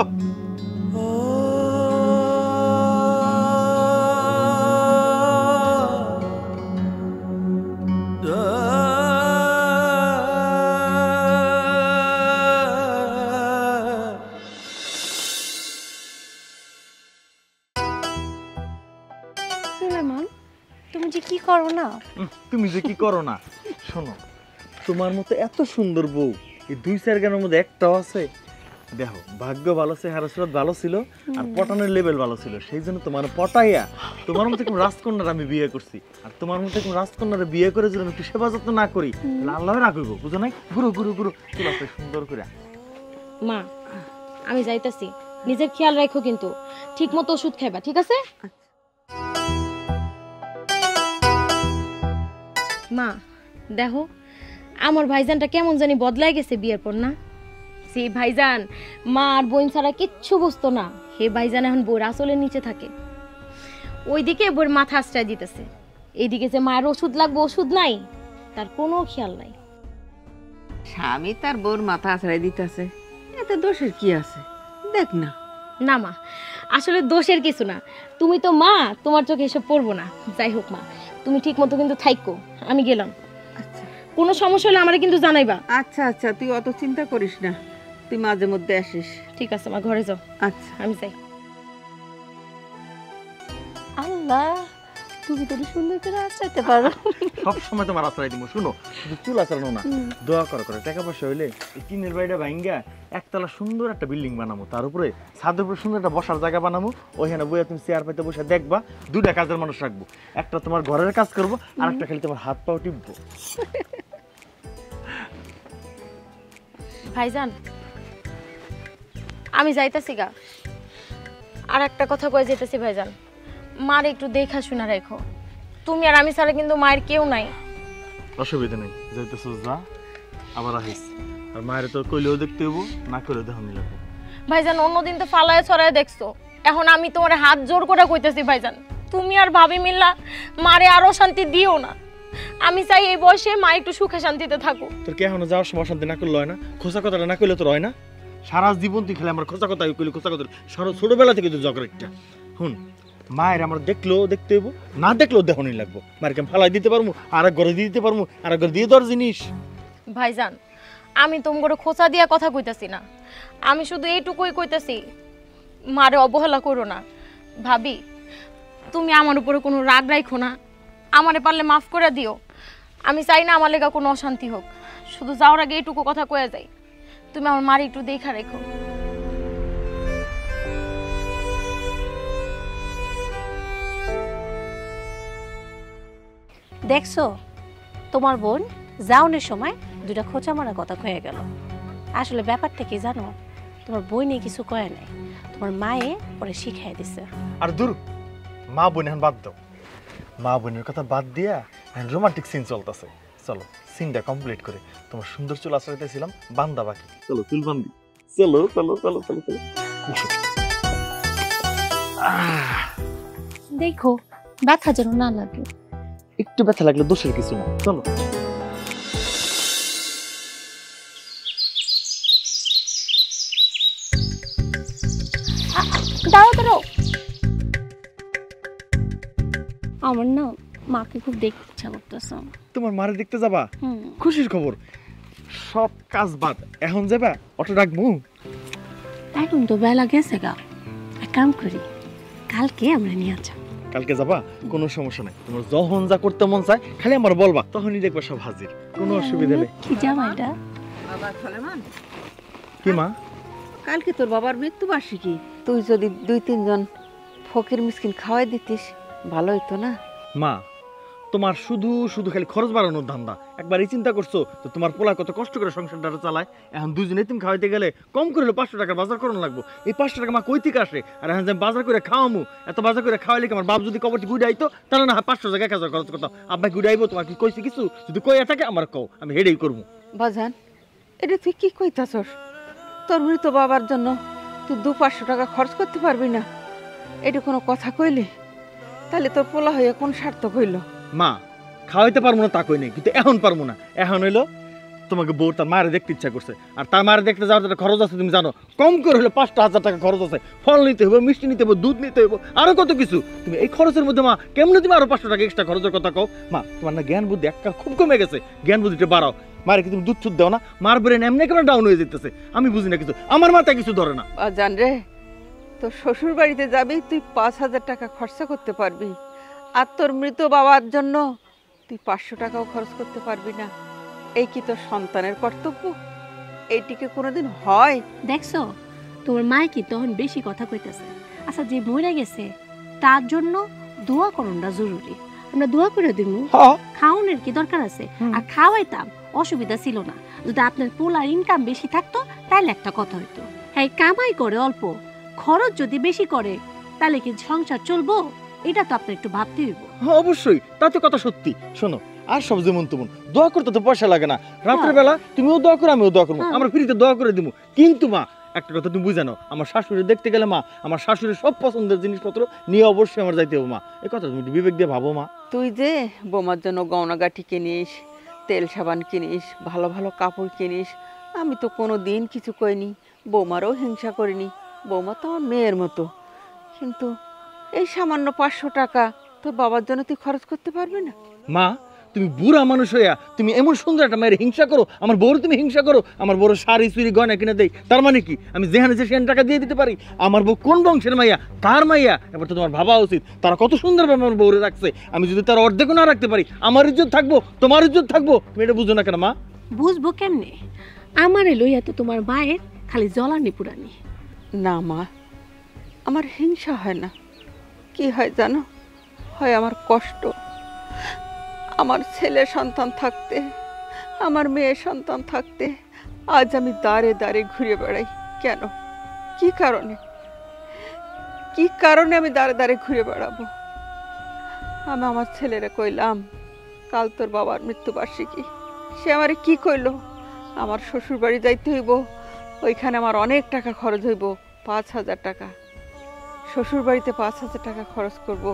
সুলেমান, তুমি যে কি করো না? তুমি যে কি করো না, শোনো, তোমার মতো এত সুন্দর বউ এই 2-4 গানের মধ্যে একটাও আছে? দেখো, ভাগ্য ভালো, চেহারা সুরত ভালো ছিল, আর পটানোর লেভেল ভালো ছিল, সেই জন্য তোমার পটাইয়া তোমার মতো কোন রাজকন্যার আমি বিয়ে করছি। আর তোমার মতো কোন রাজকন্যার বিয়ে করে যদি আমি একটু সেবা যত্ন না করি, তাহলে আল্লাহ রাগ হইব, বুঝো নাই? গুরু গুরু গুরু চুল আছে সুন্দর করে। মা, আমি যাইতাছি, নিজের খেয়াল রাখো, কিন্তু ঠিক মতো ওষুধ খাইবা, ঠিক আছে? মা দেখো, আমার ভাইজানটা কেমন জানি বদলাই গেছে বিয়ের পর না? সেই ভাইজান মা আর বোন ছাড়া কিচ্ছু বুঝতো না, হে ভাইজান এখন বউর আঁচলের নিচে থাকে। ওইদিকে বউর মাথা আশ্রয় দিতেছে, এইদিকে যে মায়ের ওষুধ লাগবে ওষুধ নাই, তার কোনো খেয়াল নাই। স্বামী তার বউর মাথা আছড়াই দিতেছে, এতে দোষের কি আছে? দেখ না। না মা, আসলে দোষের কিছু না, তুমি তো মা, তোমার চোখে এসব পড়বো না। যাই হোক মা, তুমি ঠিক মতো কিন্তু থাইকো, আমি গেলাম। আচ্ছা কোনো সমস্যা হলে আমারে কিন্তু জানাইবা। আচ্ছা আচ্ছা, তুই অত চিন্তা করিস না, তুই মাঝে মধ্যে আসিস। ঠিক আছে মা, ঘরে যাও। আচ্ছা, আমি যাই। আল্লাহ, তুমি তো সুন্দর করে আশ্রাইতে পারো। সব সময় তোমার আশ্রয় দিব। শুনো, শুধু চুল আচরণ না, দোয়া করে করে টাকা পয়সা হইলে এই টিনের বাড়িটা ভাঙ্গা একতলা সুন্দর একটা বিল্ডিং বানাবো, তার উপরে ছাদের উপরে সুন্দর একটা বসার জায়গা বানাবো, ওইখানে বইয়া তুমি চেয়ার পাইতে বসে দেখবা, 2টা কাজের মানুষ রাখবো, একটা তোমার ঘরের কাজ করবো, আর একটা খালি তোমার হাত পাও টিপবো। ভাইজান, আমি যাইতাছি গা। আর একটা কথা কয়ে যেতেছি ভাইজান, মার একটু দেখা শোনা রাখো। তুমি আর আমি ছাড়া কিন্তু মায়ের কেউ নাই। অসুবিধা নেই, যাইতেছো যা, আবার আহিস। আর মায়ের তো কইলেও দেখতে হইব, না কইলেও দেখানি লাগবো। ভাইজান অন্যদিন তো ফালায় ছড়ায় দেখছো, এখন আমি তোমার হাত জোর করে কইতেছি ভাইজান, তুমি আর ভাবি মিল্লা মারে আরো শান্তি দিও না। আমি চাই এই বয়সে মা একটু সুখে শান্তিতে থাকো। তোর কি এখনো যাওয়ার সময় শান্তি না করলে হয় না? খোঁচা কথাটা না কইলে তোর হয় না? সারা জীবন তুই খেলে আমার খোঁচা কথা কইলি, খোঁচা কথা ছোটবেলা থেকে তুই জগর একটা। হুন, মায়ের আমার দেখলেও দেখতে হইব, না দেখলেও দেখানি লাগবো। মায়েরকে আমি ফালাই দিতে পারবো, আর এক ঘরে দিয়ে দিতে পারবো, আর এক ঘরে দিয়ে দেওয়ার জিনিস। ভাইজান আমি তোমার খোঁচা দিয়া কথা কইতাছি না, আমি শুধু এইটুকুই কইতাছি মারে অবহেলা করো না। ভাবি তুমি আমার উপরে কোনো রাগ রাখো না, আমারে পারলে মাফ করে দিও। আমি চাই না আমার লেগা কোনো অশান্তি হোক, শুধু যাওয়ার আগে এইটুকু কথা কয়ে যাই, তুমি আমার মারে একটু দেখা রেখো। দেখছো তোমার বোন যাওনের সময় দুটা খোঁচা মারার কথা কয়ে গেল। আসলে ব্যাপারটা কি জানো, তোমার বই নিয়ে কিছু কয়ে নাই, তোমার মায়ে পরে শিখাই দিছে। আর দূর, মা বোন এখন বাদ দাও। মা বোনের কথা বাদ দিয়া এখন রোমান্টিক সিন চলতেছে। চলো সিনটা কমপ্লিট করে, তোমার সুন্দর চুল আশ্রয়তেছিলাম বান্দা বাকি। চলো চুল বান্দি, চলো চলো চলো চলো চলো। দেখো ব্যথা যেন না লাগে। একটু ব্যথা লাগলে দোষের কিছু না, চলো। দাঁড়াও দাঁড়াও, আমার না মাকে খুব দেখতে ইচ্ছা করতেছে। তোমার মারে দেখতে যাবা? খুশির খবর। সব কাজ বাদ এখন যাবা? অটো ডাকবো? এখন তো বেলা গেছে গা, এক কাম করি কালকে আমরা নিয়ে যাব। কালকে যাবা? কোনো সমস্যা নাই, তোমার যখন যা করতে মন চায় খালি আমার বলবা, তখনই দেখবা সব হাজির, কোনো অসুবিধা নেই। কি যাবা এটা? বাবা সুলেমান, কি মা? কালকে তোর বাবার মৃত্যুবার্ষিকী, তুই যদি 2-3 জন ফকির মিসকিন খাওয়াই দিতিস ভালো হইতো না? মা, তোমার শুধু শুধু খালি খরচ বাড়ানোর ধান্দা। একবার এই চিন্তা করছো তো তোমার পোলা কত কষ্ট করে সংসারটা চালায়? এখন দুজনে এতিম খাওয়াইতে গেলে কম করে 500 টাকা বাজার করানো লাগবো। এই 500 টাকা মা কই থেকে আসে? আর এখন যে বাজার করে খাওয়ামু, এত বাজার করে খাওয়াইলে আমার বাপ যদি কবরটি গুড়ে আইতো তাহলে না 500 টাকা 1000 খরচ করতাম। আব্বা গুড়ে আইবো, তোমার কি কইছি কিছু? যদি কইয়া থাকে আমার কও, আমি হেডেই করবো। বাজান, এটা তুই কি কইতাছস? তোর মৃত বাবার জন্য তুই 200-500 টাকা খরচ করতে পারবি না? এটা কোনো কথা কইলি? তাহলে তোর পোলা হইয়া কোন সার্থক হইল? মা, খাওয়াইতে পারবো না তা কই নেই, কিন্তু এখন পারবো না। এখন হইলো তোমাকে বউ তার মারে দেখতে ইচ্ছা করছে, আর তার মারে দেখতে যাওয়ার একটা খরচ আছে তুমি জানো। কম করে হলে 5,000 টাকা খরচ আছে। ফল নিতে হবে, মিষ্টি নিতে হবে, দুধ নিতে হবে, আরো কত কিছু। তুমি এই খরচের মধ্যে মা কেমনে তুমি আরো 500 টাকা এক্সট্রা খরচের কথা কও? মা, তোমার না জ্ঞান বুদ্ধি একটা খুব কমে গেছে, জ্ঞান বুদ্ধিটা বাড়াও। মারে কি তুমি দুধ ছুট দাও না? মার ব্রেন এমনি কেন ডাউন হয়ে যেতেছে আমি বুঝি না কিছু, আমার মাথায় কিছু ধরে না। বাজান রে, তোর শ্বশুর বাড়িতে যাবি, তুই 5,000 টাকা খরচা করতে পারবি, আর তোর মৃত বাবার জন্য তুই 500 টাকাও খরচ করতে পারবি না। এই কি তোর সন্তানের কর্তব্য? এইটিকে কোনোদিন হয়? দেখছো তোমার মায়ে কি তখন বেশি কথা কইতেছে। আচ্ছা, যে মরে গেছে তার জন্য দোয়া করণটা জরুরি, আমরা দোয়া করে দিব। খাওয়ানোর কি দরকার আছে? আর খাওয়াইতাম, অসুবিধা ছিল না। যদি আপনার পোলার ইনকাম বেশি থাকতো তাহলে একটা কথা হইতো। হ্যাঁ, কামাই করে অল্প, খরচ যদি বেশি করে তাহলে কি সংসার চলবো? এটা তো আপনার একটু ভাবতে হইব। হ্যাঁ অবশ্যই, তাতে কথা সত্যি। শোনো, আর সব যেমন তেমন দোয়া করতে তো পয়সা লাগে না। রাতের বেলা তুমিও দোয়া করো, আমিও দোয়া করবো, আমরা ফ্রিতে দোয়া করে দিব। কিন্তু মা, একটা কথা তুমি বুঝানো, আমার শাশুড়ি দেখতে গেলে মা, আমার শাশুড়ির সব পছন্দের জিনিসপত্র নিয়ে অবশ্যই আমার যাইতে হবে মা। এই কথা তুমি একটু বিবেক দিয়ে ভাবো মা। তুই যে বোমার জন্য গয়নাগাটি কিনিস, তেল সাবান কিনিস, ভালো ভালো কাপড় কিনিস, আমি তো কোনো দিন কিছু কইনি, বৌমারও হিংসা করিনি। বৌমা তো আমার মেয়ের মতো। কিন্তু এই সামান্য 500 টাকা তোর বাবার জন্য তুই খরচ করতে পারবি না? মা, তুমি বুড়া মানুষ হইয়া তুমি এমন সুন্দর একটা মেয়ের হিংসা করো, আমার বউর তুমি হিংসা করো। আমার বড় শাড়ি চুরি গয়না কিনে দেয়, তার মানে কি আমি যেখানে যে সেখানে টাকা দিয়ে দিতে পারি? আমার বউ কোন বংশের মাইয়া, কার মাইয়া? এবার তো তোমার ভাবা উচিত তারা কত সুন্দর আমার বউরে রাখছে। আমি যদি তার অর্ধেক না রাখতে পারি, আমার ইজ্জত থাকবো, তোমার ইজ্জত থাকবো। তুমি এটা বুঝো না কেন মা? বুঝবো কেমনে? আমারে লইয়া তো তোমার মায়ের খালি জ্বলানি পুরানি। না মা, আমার হিংসা হয় না। কি হয় জানো? হয় আমার কষ্ট। আমার ছেলে সন্তান থাকতে, আমার মেয়ে সন্তান থাকতে আজ আমি দাঁড়ে দাঁড়ে ঘুরে বেড়াই। কেন? কি কারণে? কি কারণে আমি দাঁড়ে দাঁড়ে ঘুরে বেড়াবো? আমি আমার ছেলেরা কইলাম কাল তোর বাবার মৃত্যুবার্ষিকী, সে আমারে কি কইলো? আমার শ্বশুর বাড়ি যাইতে হইব, ওইখানে আমার অনেক টাকা খরচ হইব, 5,000 টাকা। শ্বশুর বাড়িতে 5,000 টাকা খরচ করব,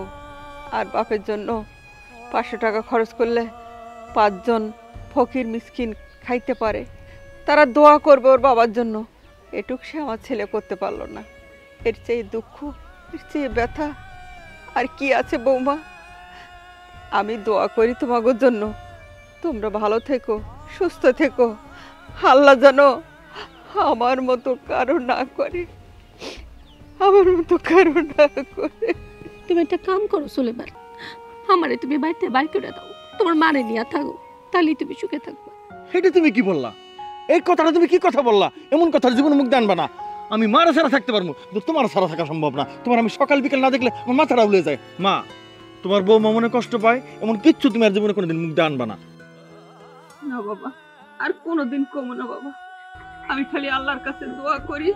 আর বাপের জন্য 500 টাকা খরচ করলে 5 জন ফকির মিসকিন খাইতে পারে, তারা দোয়া করবে ওর বাবার জন্য। এটুক সে আমার ছেলে করতে পারলো না। এর চেয়ে দুঃখ, এর চেয়ে ব্যথা আর কি আছে বৌমা? আমি দোয়া করি তোমাদের জন্য, তোমরা ভালো থেকো, সুস্থ থেকো। আল্লাহ যেন আমার মতো কারো না করে, আমার মতো কারো না করে। তুমি একটা কাম করো সুলেমান, আমারে তুমি বাড়িতে বাইর করে দাও, তোমার মারে নিয়ে থাকো, তাহলেই তুমি সুখে থাকবে। এটা তুমি কি বললা? এই কথাটা তুমি কি কথা বললা? এমন কথার জীবনে মুখ দানবা না। আমি মারা ছাড়া থাকতে পারবো, কিন্তু তোমার ছাড়া থাকা সম্ভব না। তোমার আমি সকাল বিকেল না দেখলে আমার মাথাটা উলে যায়। মা, তোমার বউ মনে কষ্ট পায় এমন কিচ্ছু তুমি আর জীবনে কোনোদিন মুখ দানবা না। না বাবা, আর কোনোদিন কমো না বাবা। আমি খালি আল্লাহর কাছে দোয়া করি,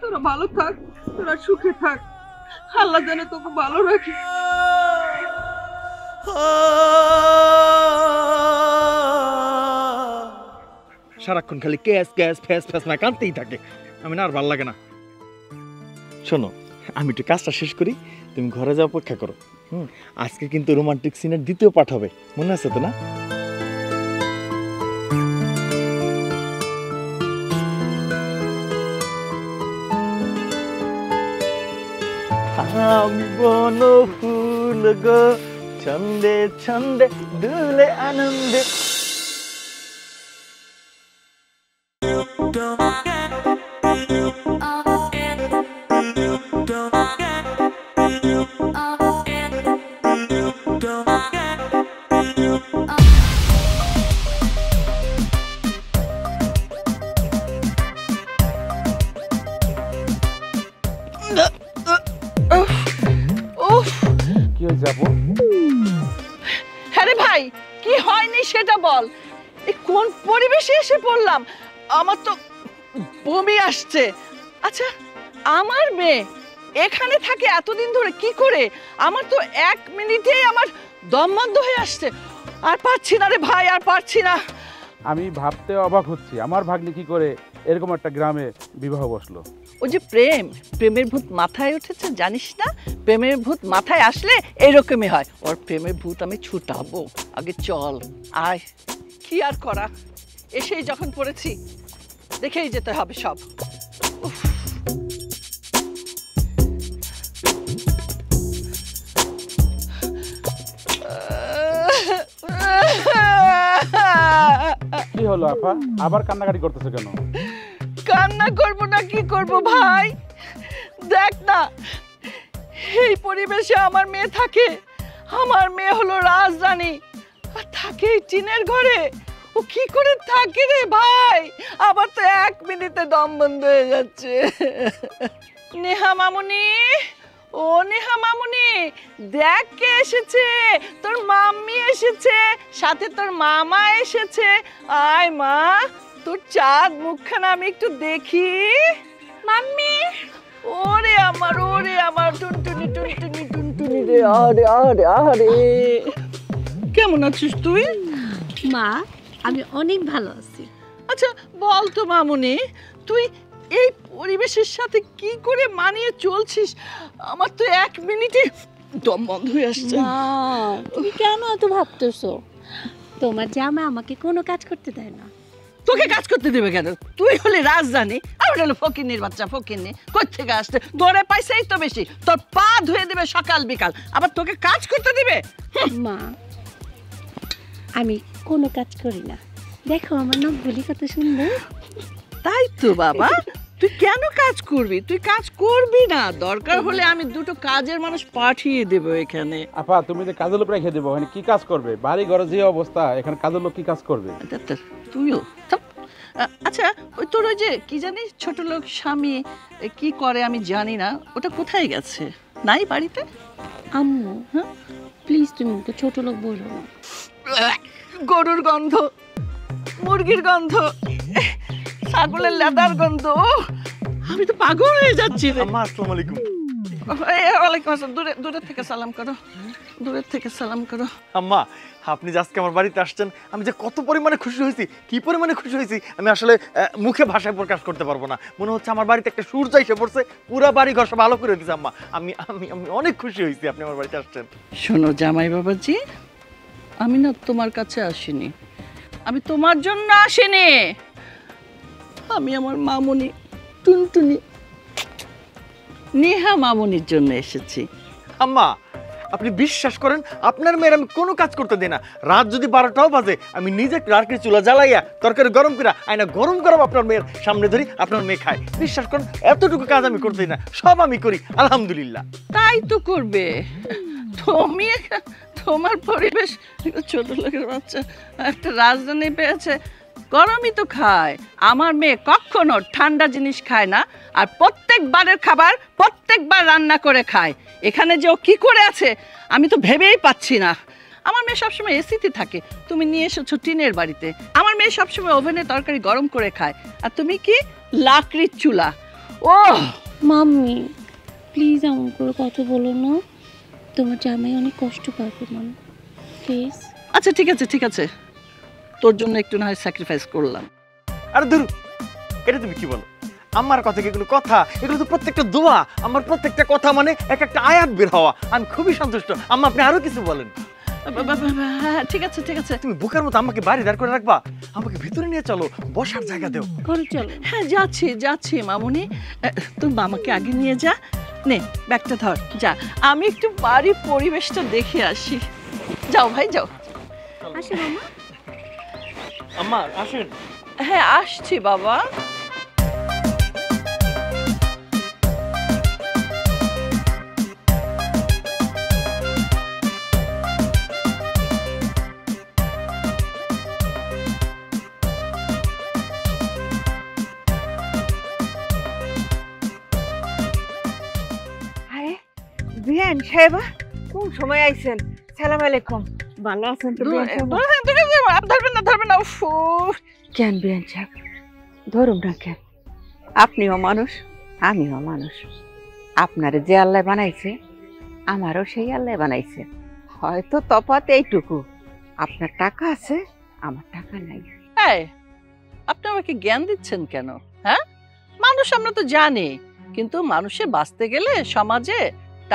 তোরা ভালো থাক, তোরা সুখে থাক, আল্লাহ যেন তোকে ভালো রাখে। সারাক্ষণ খালি ক্যাস ক্যাস ফ্যাস ফ্যাস না কাঁদতেই থাকে, আমি না আর ভাল লাগে না। শোনো, আমি একটু কাজটা শেষ করি, তুমি ঘরে যাওয়া অপেক্ষা করো। আজকে কিন্তু রোমান্টিক সিনের 2য় পার্ট হবে, মনে আছে তো না? আমি বন ফুল গো, ছন্দে ছন্দে দুলে আনন্দে। কি হয়েছে আপু? আরে ভাই, কি হয়নি সেটা বল। এই কোন পরিবেশে এসে পড়লাম? আমার তো বমি আসছে। আচ্ছা, আমার মেয়ে এখানে থাকে এতদিন ধরে কি করে? আমার তো 1 মিনিটেই আমার দম বন্ধ হয়ে আসছে। আর পারছি না রে ভাই, আর পারছি না। আমি ভাবতে অবাক হচ্ছি, আমার ভাগ্নি কি করে এরকম একটা গ্রামে বিবাহ বসলো। ওই যে প্রেমের ভূত মাথায় উঠেছে, জানিস না? প্রেমের ভূত মাথায় আসলে এরকমই হয়। ওর প্রেমের ভূত আমি ছুটাবো। আগে চল, আয়। কি আর করা, এসেই যখন পড়েছি দেখেই যেতে হবে সব। উফ। কি হলো আপা, আবার কান্নাকাটি করতেছে কেন? কান্না করবো না কি করব ভাই? দেখ না, এই পরিবেশে আমার মেয়ে থাকে। আমার মেয়ে হলো রাজরানী, আর থাকে এই টিনের ঘরে। ও কি করে থাকে রে ভাই? আবার তো 1 মিনিটে দম বন্ধ হয়ে যাচ্ছে। নেহা মামুনি, ও নেহা মামুনি, দেখ কে এসেছে। তোর মাম্মি এসেছে, সাথে তোর মামা এসেছে। আয় মা, তোর চাঁদ মুখখানা আমি একটু দেখি। মাম্মি, ওরে আমার টুনটুনি টুনটুনি টুনটুনি রে। আরে আরে আরে, কেমন আছিস তুই? মা, আমি অনেক ভালো আছি। আচ্ছা বল তো মামুনি, তুই এই পরিবেশের সাথে কি করে মানিয়ে চলছিস? আমার তো 1 মিনিটে দম বন্ধ হয়ে আসছে। মা, তুমি কেন এত ভাবতেছো? তোমার জামা আমাকে কোনো কাজ করতে দেয় না। তোকে কাজ করতে দেবে কেন? তুই হলে রাজধানী, আর হলো ফকিন্নির বাচ্চা। ফকিন্নি কোত্থেকে আসতে? দৌড়ে পয়সাই তো বেশি, তোর পা ধুয়ে দেবে সকাল বিকাল, আবার তোকে কাজ করতে দিবে? মা, আমি কোনো কাজ করি না। দেখো আমার নখগুলি কত সুন্দর। তাই তো বাবা, তুই কেন কাজ করবি? তুই কাজ করবি না? দরকার হলে আমি 2টো কাজের মানুষ পাঠিয়ে দেবো এখানে। আপা, তুমি যে কাজের লোক রেখে দেবো, এখানে কি কাজ করবে? বাড়ি ঘরে যে অবস্থা, এখানে কাজের লোক কি কাজ করবে? তুইও আচ্ছা, ওই তোর ওই যে কি জানিস ছোট লোক স্বামী কি করে আমি জানি না, ওটা কোথায় গেছে? নাই বাড়িতে? আম্মু, হ্যাঁ প্লিজ তুমি ওকে ছোট লোক বলো না। গরুর গন্ধ, মুরগির গন্ধ, ছাগলের লেদার গন্ধ, আমি তো পাগল হয়ে যাচ্ছি রে। আম্মা, আসসালামু আলাইকুম। ওয়ালাইকুম আসসালাম। দূরে দূরে থেকে সালাম করো। দূরের থেকে সালাম করো। আম্মা আপনি যে আজকে আমার বাড়িতে আসছেন আমি যে কত পরিমাণে খুশি হয়েছি, কি পরিমাণে খুশি হয়েছি আমি আসলে মুখে ভাষায় প্রকাশ করতে পারবো না। মনে হচ্ছে আমার বাড়িতে একটা সূর্য এসে পড়ছে, পুরো বাড়ি ঘর সব ভালো করে দিয়েছে। আম্মা আমি আমি আমি অনেক খুশি হয়েছি আপনি আমার বাড়িতে আসছেন। শোনো জামাই বাবাজি, আমি না তোমার কাছে আসিনি, আমি তোমার জন্য আসিনি, আমি আমার মামুনি টুনটুনি নেহা মামুনির জন্য এসেছি। আম্মা আপনি বিশ্বাস করেন আপনার মেয়ের আমি কোনো কাজ করতে দিই না। রাত যদি 12টাও বাজে আমি নিজে রাখি চুলা জ্বালাইয়া তরকারি গরম করে আয়না গরম গরম আপনার মেয়ের সামনে ধরি, আপনার মেয়ে খায়। বিশ্বাস করেন এতটুকু কাজ আমি করতে দিই না, সব আমি করি আলহামদুলিল্লাহ। তাই তো করবে তুমি, তোমার পরিবেশ ছোট লোকের বাচ্চা একটা রাজধানী পেয়েছে, গরমই তো খায়। আমার মেয়ে কখনো ঠান্ডা জিনিস খায় না, আর প্রত্যেকবারের খাবার প্রত্যেকবার রান্না করে খায়। এখানে যে ও কি করে আছে আমি তো ভেবেই পাচ্ছি না। আমার মেয়ে সবসময় এসিতে থাকে, তুমি নিয়ে এসেছো টিনের বাড়িতে। আমার মেয়ে সবসময় ওভেনে তরকারি গরম করে খায়, আর তুমি কি লাকড়ির চুলা। ও মাম্মি প্লিজ এমন করে কথা বলো না, তোমার জামাই অনেক কষ্ট পাবে মাম, প্লিজ। আচ্ছা ঠিক আছে ঠিক আছে, তোর জন্য একটু না হয় স্যাক্রিফাইস করলাম। আরে ধরু এটা তুমি কি বলো? আমার কথা কি এগুলো কথা? এগুলো তো প্রত্যেকটা দোয়া, আমার প্রত্যেকটা কথা মানে এক একটা আয়াত বের হওয়া। আমি খুবই সন্তুষ্ট। আম্মা আপনি আরো কিছু বলেন। হ্যাঁ ঠিক আছে ঠিক আছে, তুমি বুকের মতো আমাকে বাড়ি দাঁড় করে রাখবা? আমাকে ভিতরে নিয়ে চলো, বসার জায়গা দেও। ঘরে চলো। হ্যাঁ যাচ্ছি যাচ্ছি মামুনি, তুই মামাকে আগে নিয়ে যা, নে ব্যাগটা ধর যা, আমি একটু বাড়ির পরিবেশটা দেখে আসি। যাও ভাই যাও। আসি মামা। আম্মা আসেন। হ্যাঁ আসছি বাবা। আরে বিয়ান সাহেবা কোন সময় আইছেন? সালাম আলাইকুম। ভালো আছেন তো বিয়ান সাহেব? ধরবেন না ধরবেন না। উফ, কেন বিয়ান সাহেব ধরুন না কেন? আপনিও মানুষ আমিও মানুষ, আপনারে যে আল্লাহ বানাইছে আমারও সেই আল্লাহ বানাইছে। হয়তো তফাৎ এইটুকু, আপনার টাকা আছে আমার টাকা নাই। এই, আপনি আমাকে জ্ঞান দিচ্ছেন কেন? হ্যাঁ, মানুষ আমরা তো জানি, কিন্তু মানুষে বাঁচতে গেলে সমাজে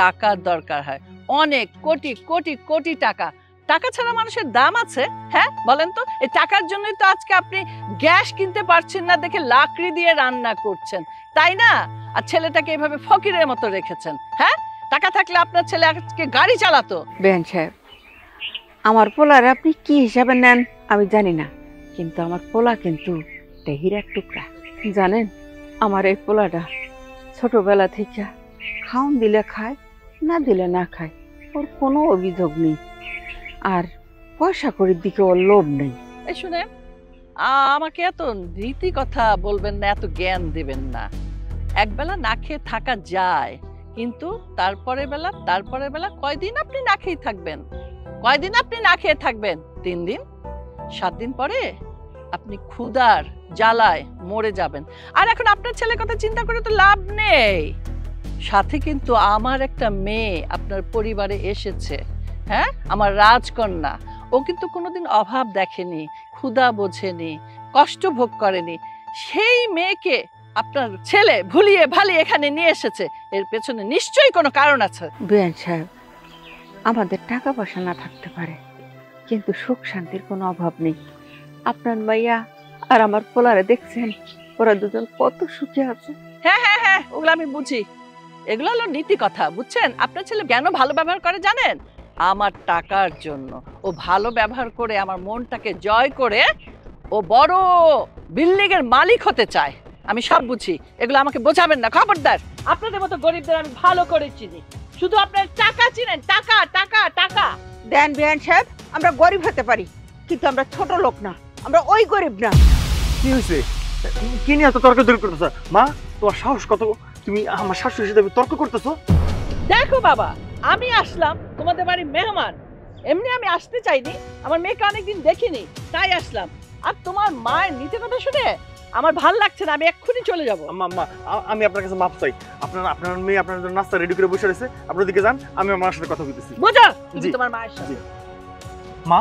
টাকার দরকার হয়, অনেক কোটি কোটি কোটি টাকা। টাকা ছাড়া মানুষের দাম আছে? হ্যাঁ বলেন তো। এই টাকার জন্যই তো আজকে আপনি গ্যাস কিনতে পারছেন না দেখে লাকড়ি দিয়ে রান্না করছেন, তাই না? আর ছেলেটাকে এভাবে ফকিরের মতো রেখেছেন। হ্যাঁ, টাকা থাকলে আপনার ছেলে আজকে গাড়ি চালাতো। বিয়ান সাহেব আমার পোলারে আপনি কি হিসাবে নেন আমি জানি না, কিন্তু আমার পোলা কিন্তু একটা হীরার টুকরা। জানেন আমার এই পোলাটা ছোটবেলা থেকে খাওন দিলে খায়, না দিলে না খায়, ওর কোনো অভিযোগ নেই, আর পয়সা করির দিকে ওর লোভ নেই। এই শুনেন, আমাকে এত রীতি কথা বলবেন না, এত জ্ঞান দিবেন না। একবেলা না খেয়ে থাকা যায়, কিন্তু তারপরে বেলা কয়দিন আপনি না খেয়ে থাকবেন? কয়দিন আপনি না খেয়ে থাকবেন? 3 দিন, 7 দিন পরে আপনি ক্ষুধার জ্বালায় মরে যাবেন। আর এখন আপনার ছেলের কথা চিন্তা করে তো লাভ নেই। সাথে কিন্তু আমার একটা মেয়ে আপনার পরিবারে এসেছে, হ্যাঁ, আমার রাজকন্যা। ও কিন্তু কোনোদিন অভাব দেখেনি, ক্ষুধা বোঝেনি, কষ্ট ভোগ করেনি। সেই মেয়েকে আপনার ছেলে ভুলিয়ে ভালিয়ে এখানে নিয়ে এসেছে, এর পেছনে নিশ্চয়ই কোনো কারণ আছে। বিয়ান সাহেব আমাদের টাকা পয়সা না থাকতে পারে, কিন্তু সুখ শান্তির কোনো অভাব নেই। আপনার মাইয়া আর আমার পোলারে দেখছেন, ওরা দুজন কত সুখে আছে। হ্যাঁ হ্যাঁ হ্যাঁ, ওগুলো আমি বুঝি, এগুলো হলো নীতি কথা, বুঝছেন? আপনার ছেলে কেন ভালো ব্যবহার করে জানেন? আমার টাকার জন্য। ও ভালো ব্যবহার করে আমার মনটাকে জয় করে ও বড় বিল্ডিং এর মালিক হতে চায়। আমি সব বুঝি, এগুলো আমাকে বোঝাবেন না, খবরদার। আপনাদের মতো গরিবদের আমি ভালো করে চিনি, শুধু আপনার টাকা চিনেন, টাকা টাকা টাকা। দেন বিয়ান সাহেব, আমরা গরিব হতে পারি, কিন্তু আমরা ছোট লোক না, আমরা ওই গরিব না। কি হয়েছে? কি নিয়ে এত তর্ক করতেছ? মা তোমার সাহস কত? তুমি আমার শাশুড়ির সাথে তর্ক করতেছো? দেখো বাবা, আমি আসলাম তোমাদের বাড়ির মেহমান, এমনি আমি আসতে চাইনি, আমার মেয়েকে অনেকদিন দেখিনি তাই আসলাম। আর তোমার মায়ের নীতি কথা শুনে আমার ভাল লাগছে না, আমি এক্ষুনি চলে যাব। আম্মা আম্মা আমি আপনার কাছে মাপ চাই। আপনার মেয়ে আপনার জন্য নাস্তা রেডি করে বসে রয়েছে, আপনার দিকে যান, আমি আমার সাথে কথা বলতেছি। বোঝা তুমি জি। তোমার মায়ের সাথে। মা,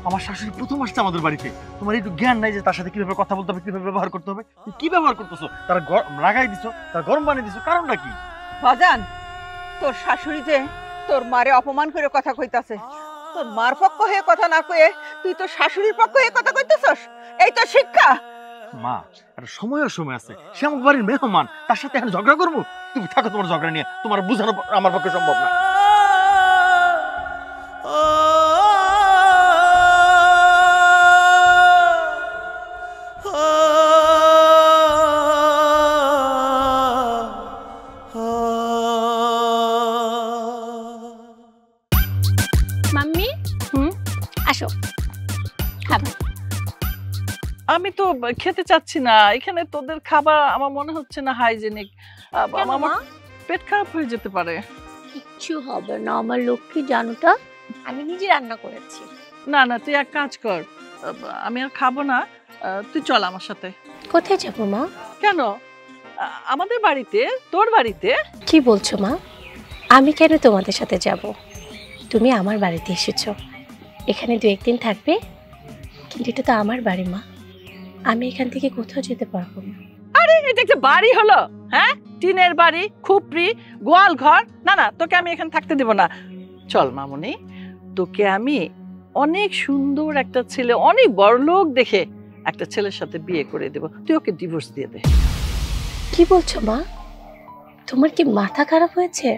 আমার শাশুড়ি প্রথম আসছে আমাদের বাড়িতে, তোমার একটু জ্ঞান নাই যে তার সাথে কিভাবে কথা বলতে হবে, কিভাবে ব্যবহার করতে হবে? তুমি কি ব্যবহার করতেছো? তার রাগাই দিছো, তার গরম পানি দিছো, কারণটা কি? বাজান, তোর শাশুড়ি যে তোর মারে অপমান করে কথা কইতাছে, তোর মার পক্ষ হয়ে কথা না কয়ে তুই তোর শাশুড়ির পক্ষ হয়ে কথা কইতেছস, এই তো শিক্ষা। মা, একটা সময় আছে, সে আমার বাড়ির মেহমান, তার সাথে এখন ঝগড়া করবো? তুমি থাকো তোমার ঝগড়া নিয়ে, তোমার বোঝানো আমার পক্ষে সম্ভব না। মাম্মি আসো খাবো। আমি তো খেতে চাচ্ছি না, এখানে তোদের খাবার আমার মনে হচ্ছে না হাইজেনিক। আমার পেট খারাপ হয়ে যেতে পারে। কিচ্ছু হবে না আমার লক্ষ্মী জানুটা, আমি নিজে রান্না করেছি। না না, তুই এক কাজ কর, আমি আর খাবো না, তুই চল আমার সাথে। কোথায় যাবো মা? কেন? আমাদের বাড়িতে, তোর বাড়িতে। কি বলছো মা? আমি কেন তোমাদের সাথে যাব? তুমি আমার বাড়িতে এসেছো, এখানে 2-1 দিন থাকবে, কিন্তু এটা তো আমার বাড়ি মা, আমি এখান থেকে কোথাও যেতে পারবো না। আরে এটা একটা বাড়ি হলো? হ্যাঁ, টিনের বাড়ি, খুপড়ি, গোয়াল ঘর। না না, তোকে আমি এখানে থাকতে দেব না। চল মামুনি, তোকে আমি অনেক সুন্দর একটা ছেলে, অনেক বড়লোক দেখে একটা ছেলের সাথে বিয়ে করে দেব, তুই ওকে ডিভোর্স দিয়ে দে। কি বলছো মা? তোমার কি মাথা খারাপ হয়েছে?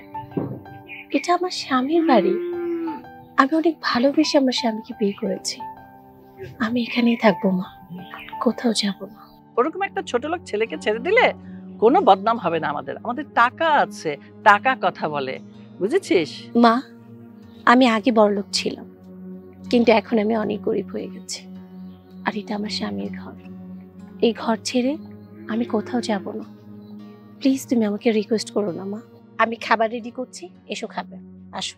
এটা আমার স্বামীর বাড়ি, আমি অনেক ভালোবেসে আমার স্বামীকে বিয়ে করেছি, আমি এখানেই থাকবো মা, কোথাও যাব না। ওরকম একটা ছোট লোক ছেলেকে ছেড়ে দিলে কোনো বদনাম হবে না। আমাদের টাকা আছে, টাকা কথা বলে, বুঝেছিস? মা, আমি আগে বড়লোক ছিলাম, কিন্তু এখন আমি অনেক গরিব হয়ে গেছি, আর এটা আমার স্বামীর ঘর, এই ঘর ছেড়ে আমি কোথাও যাব না। প্লিজ তুমি আমাকে রিকোয়েস্ট করো না মা, আমি খাবার রেডি করছি, এসো খাবে, আসো।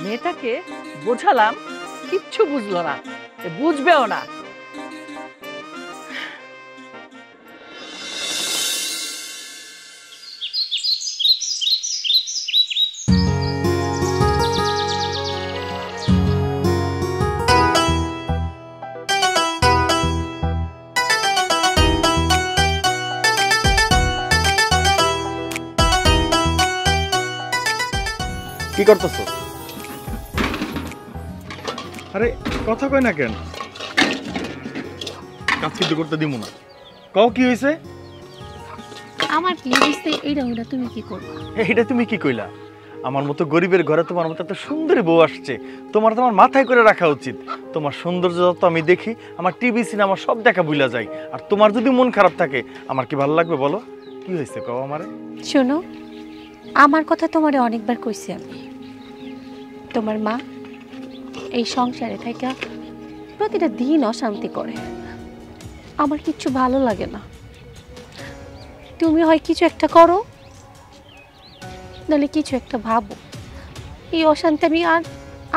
মেয়েটাকে বোঝালাম, কিচ্ছু বুঝলো না, বুঝবেও না। কি করতেছো? আরে কথা কয় না কেন? কাজ কিন্তু করতে দিব না। কও কি হয়েছে? আমার কি হইছে এইটা ওটা তুমি কি করবা? এটা তুমি কি কইলা? আমার মতো গরিবের ঘরে তোমার মতো এত সুন্দরী বউ আসছে, তোমার মাথায় করে রাখা উচিত। তোমার সৌন্দর্য যত আমি দেখি, আমার টিভি সিনেমা সব দেখা ভুলা যায়। আর তোমার যদি মন খারাপ থাকে, আমার কি ভালো লাগবে বলো? কি হয়েছে কও আমারে? শোনো, আমার কথা তোমারে অনেকবার কইছি আমি, তোমার মা এই সংসারে থেকে প্রতিটা দিন অশান্তি করে, আমার কিচ্ছু ভালো লাগে না। তুমি হয় কিছু একটা করো, নাহলে কিছু একটা ভাবো, এই অশান্তি আমি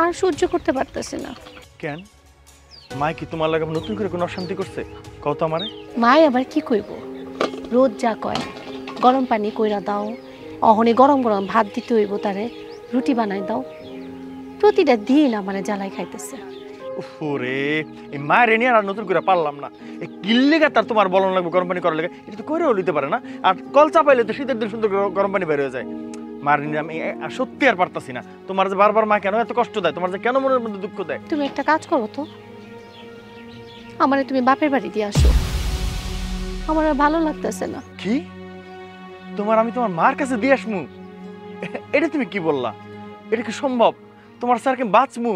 আর সহ্য করতে পারতেছি না। কেন মা কি তোমার লাগে নতুন করে কোনো অশান্তি করছে? কও তো আমারে। মাই আবার কি কইব, রোজ যা কয় গরম পানি কইরা দাও, অহনে গরম গরম ভাত দিতে হইব, তারে রুটি বানাই দাও, প্রতিটা দিন আমার জ্বালাই খাইতেছে। ওরে এই মায়ের এনে আর নতুন করে পারলাম না, এই কিল্লেগা তার তোমার বলন লাগবে গরম পানি করার লাগে, এটা তো করেও নিতে পারে না। আর কল চাপাইলে তো শীতের দিন সুন্দর গরম পানি বের হয়ে যায়। মার এনে আমি সত্যি আর পারতাছি না। তোমার যে বারবার মা কেন এত কষ্ট দেয়, তোমার যে কেন মনের মধ্যে দুঃখ দেয়? তুমি একটা কাজ করো তো, আমারে তুমি বাপের বাড়ি দিয়ে আসো, আমার আর ভালো লাগতেছে না। কি তোমার আমি তোমার মার কাছে দিয়ে আসমু? এটা তুমি কি বললা? এটা কি সম্ভব? তোমার স্যারকে বাঁচমু?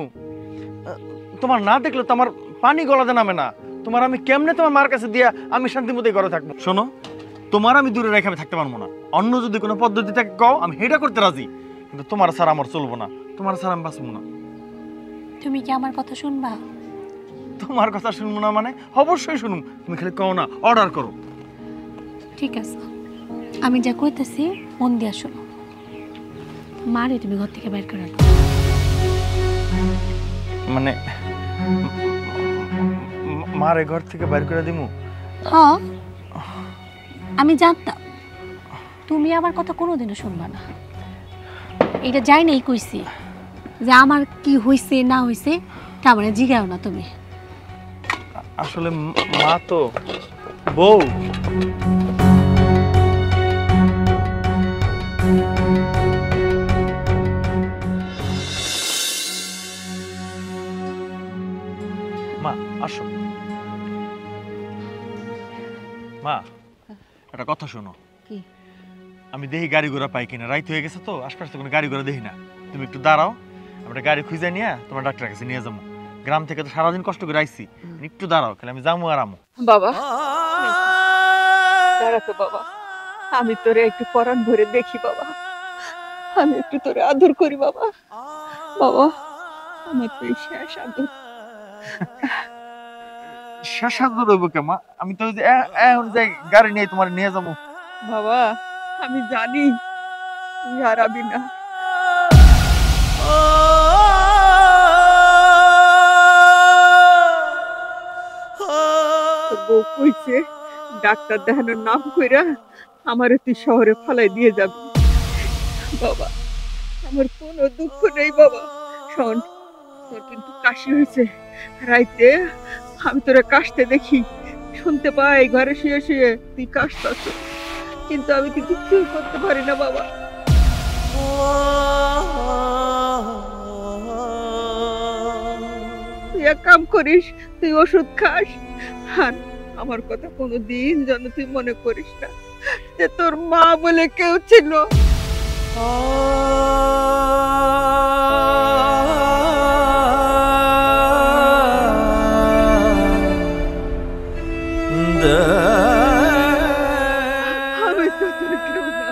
তোমার না দেখলে তো আমার পানি গলাতে নামে না। তোমার আমি কেমনে তোমার মার কাছে দিয়া আমি শান্তি মতো ঘরে থাকবো? শোনো, তোমার আমি দূরে রেখে আমি থাকতে পারবো না। অন্য যদি কোনো পদ্ধতি থাকে কও, আমি হেটা করতে রাজি, কিন্তু তোমার স্যার আমার চলবো না। তোমার স্যার আমি বাঁচবো না। তুমি কি আমার কথা শুনবা? তোমার কথা শুনবো না মানে? অবশ্যই শুনুম, তুমি খালি কও না, অর্ডার করো। ঠিক আছে, আমি যা কইতেছি মন দিয়া শোনো। মারে তুমি ঘর থেকে বের করে দাও। মানে মারে ঘর থেকে বাইর করে দিমু? হ্যাঁ, আমি জানতাম তুমি আমার কথা কোনোদিনও শুনবা না। এটা যাই নাই কইছি যে আমার কি হইছে না হইছে তা আমার জিগাও না তুমি। আসলে মা তো বউ। মা আসো। মা একটা কথা শোনো। কি? আমি দেখি গাড়ি ঘোড়া পাই কিনা, রাইত হয়ে গেছে তো, আশপাশে কোনো গাড়ি ঘোড়া দেখি না। তুমি একটু দাঁড়াও, আমরা গাড়ি খুঁজে নিয়ে তোমার ডাক্তারের কাছে নিয়ে যাবো। গ্রাম থেকে তো সারাদিন কষ্ট করে আইছি, একটু দাঁড়াও, খালি আমি যাবো আর আমো। বাবা দাঁড়াতো বাবা, আমি তোরে একটু পরাণ ভরে দেখি বাবা, আমি একটু তোরে আদর করি বাবা। বাবা আমার তো এই শেষ আদর। শেষ আদর হইব কে মা? আমি তো এখন যাই গাড়ি নিয়ে তোমার নিয়ে যাবো। বাবা আমি জানি তুই হারাবি না। তোর বউ কইছে ডাক্তার দেখানোর নাম কইরা আমারে তুই শহরে ফালাই দিয়ে যাবি। বাবা আমার কোনো দুঃখ নেই বাবা। শোন, তোর কিন্তু কাশি হয়েছে, রাইতে আমি তোরা কাশতে দেখি, শুনতে পাই ঘরে শুয়ে শুয়ে তুই কাশতাছ, কিন্তু আমি তো কিছুই করতে পারি না বাবা। তুই এক কাম করিস, তুই ওষুধ খাস, আর আমার কথা কোনোদিন যেন তুই মনে করিস না যে তোর মা বলে কেউ ছিল। আমি তো তোর কেউ না।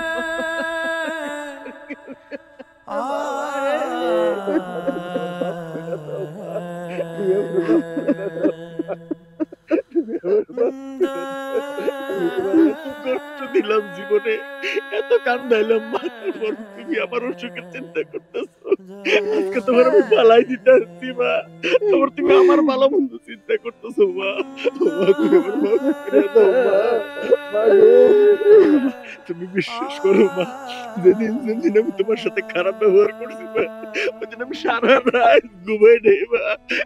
কষ্ট দিলাম জীবনে, এত কান্দাইলাম মা, তারপর তুমি আমার অসুখের চিন্তা করতেছো। আজকে তোমার আমি পালাই দিতে আসছি মা, তারপর তুমি আমার ভালো মন্দ চিন্তা করতেছো মা। তুমি আমার মাফ করে দাও মা। মা গো, তুমি বিশ্বাস করো মা, যেদিন যেদিন আমি তোমার সাথে খারাপ ব্যবহার করছি মা, ওই দিন আমি সারা রাত ঘুমাই নেই মা।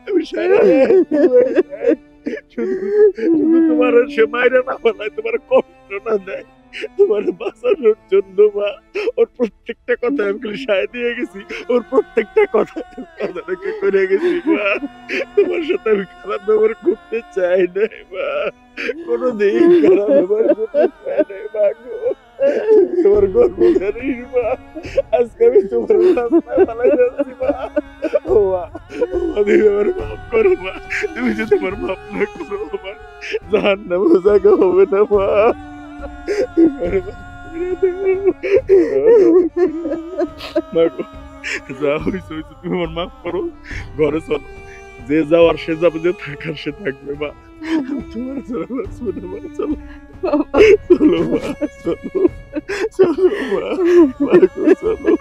আমি সারা রাত ঘুমাই নাই, শুধু তোমার সে মায়েরা না বলায়, তোমার কষ্ট না দেয়, তোমার বাঁচানোর জন্য মা। ওর প্রত্যেকটা কথা আমি খালি সায় দিয়ে গেছি, ওর প্রত্যেকটা কথা রেখে করে গেছি মা। তোমার সাথে আমি খারাপ ব্যবহার করতে চাই না মা, কোনোদিন খারাপ ব্যবহার করতে চাই না মা গো। তোমার গর্ভধারী মা, আজকে আমি তোমার রাস্তায় পালাই যাচ্ছি মা। ও মা, তুমি আমার মাফ করো মা। তুমি যদি আমার মাফ না করো আমার জাহান্নাম জায়গা হবে না মা। মা গো, যা হয়েছে হয়েছে, তুমি আমার মাফ করো। ঘরে চলো, যে যাওয়ার সে যাবে, যে থাকার সে থাকবে মা। তোমার চলো মা, চলো চলো মা, চলো চলো মা, মা গো চলো।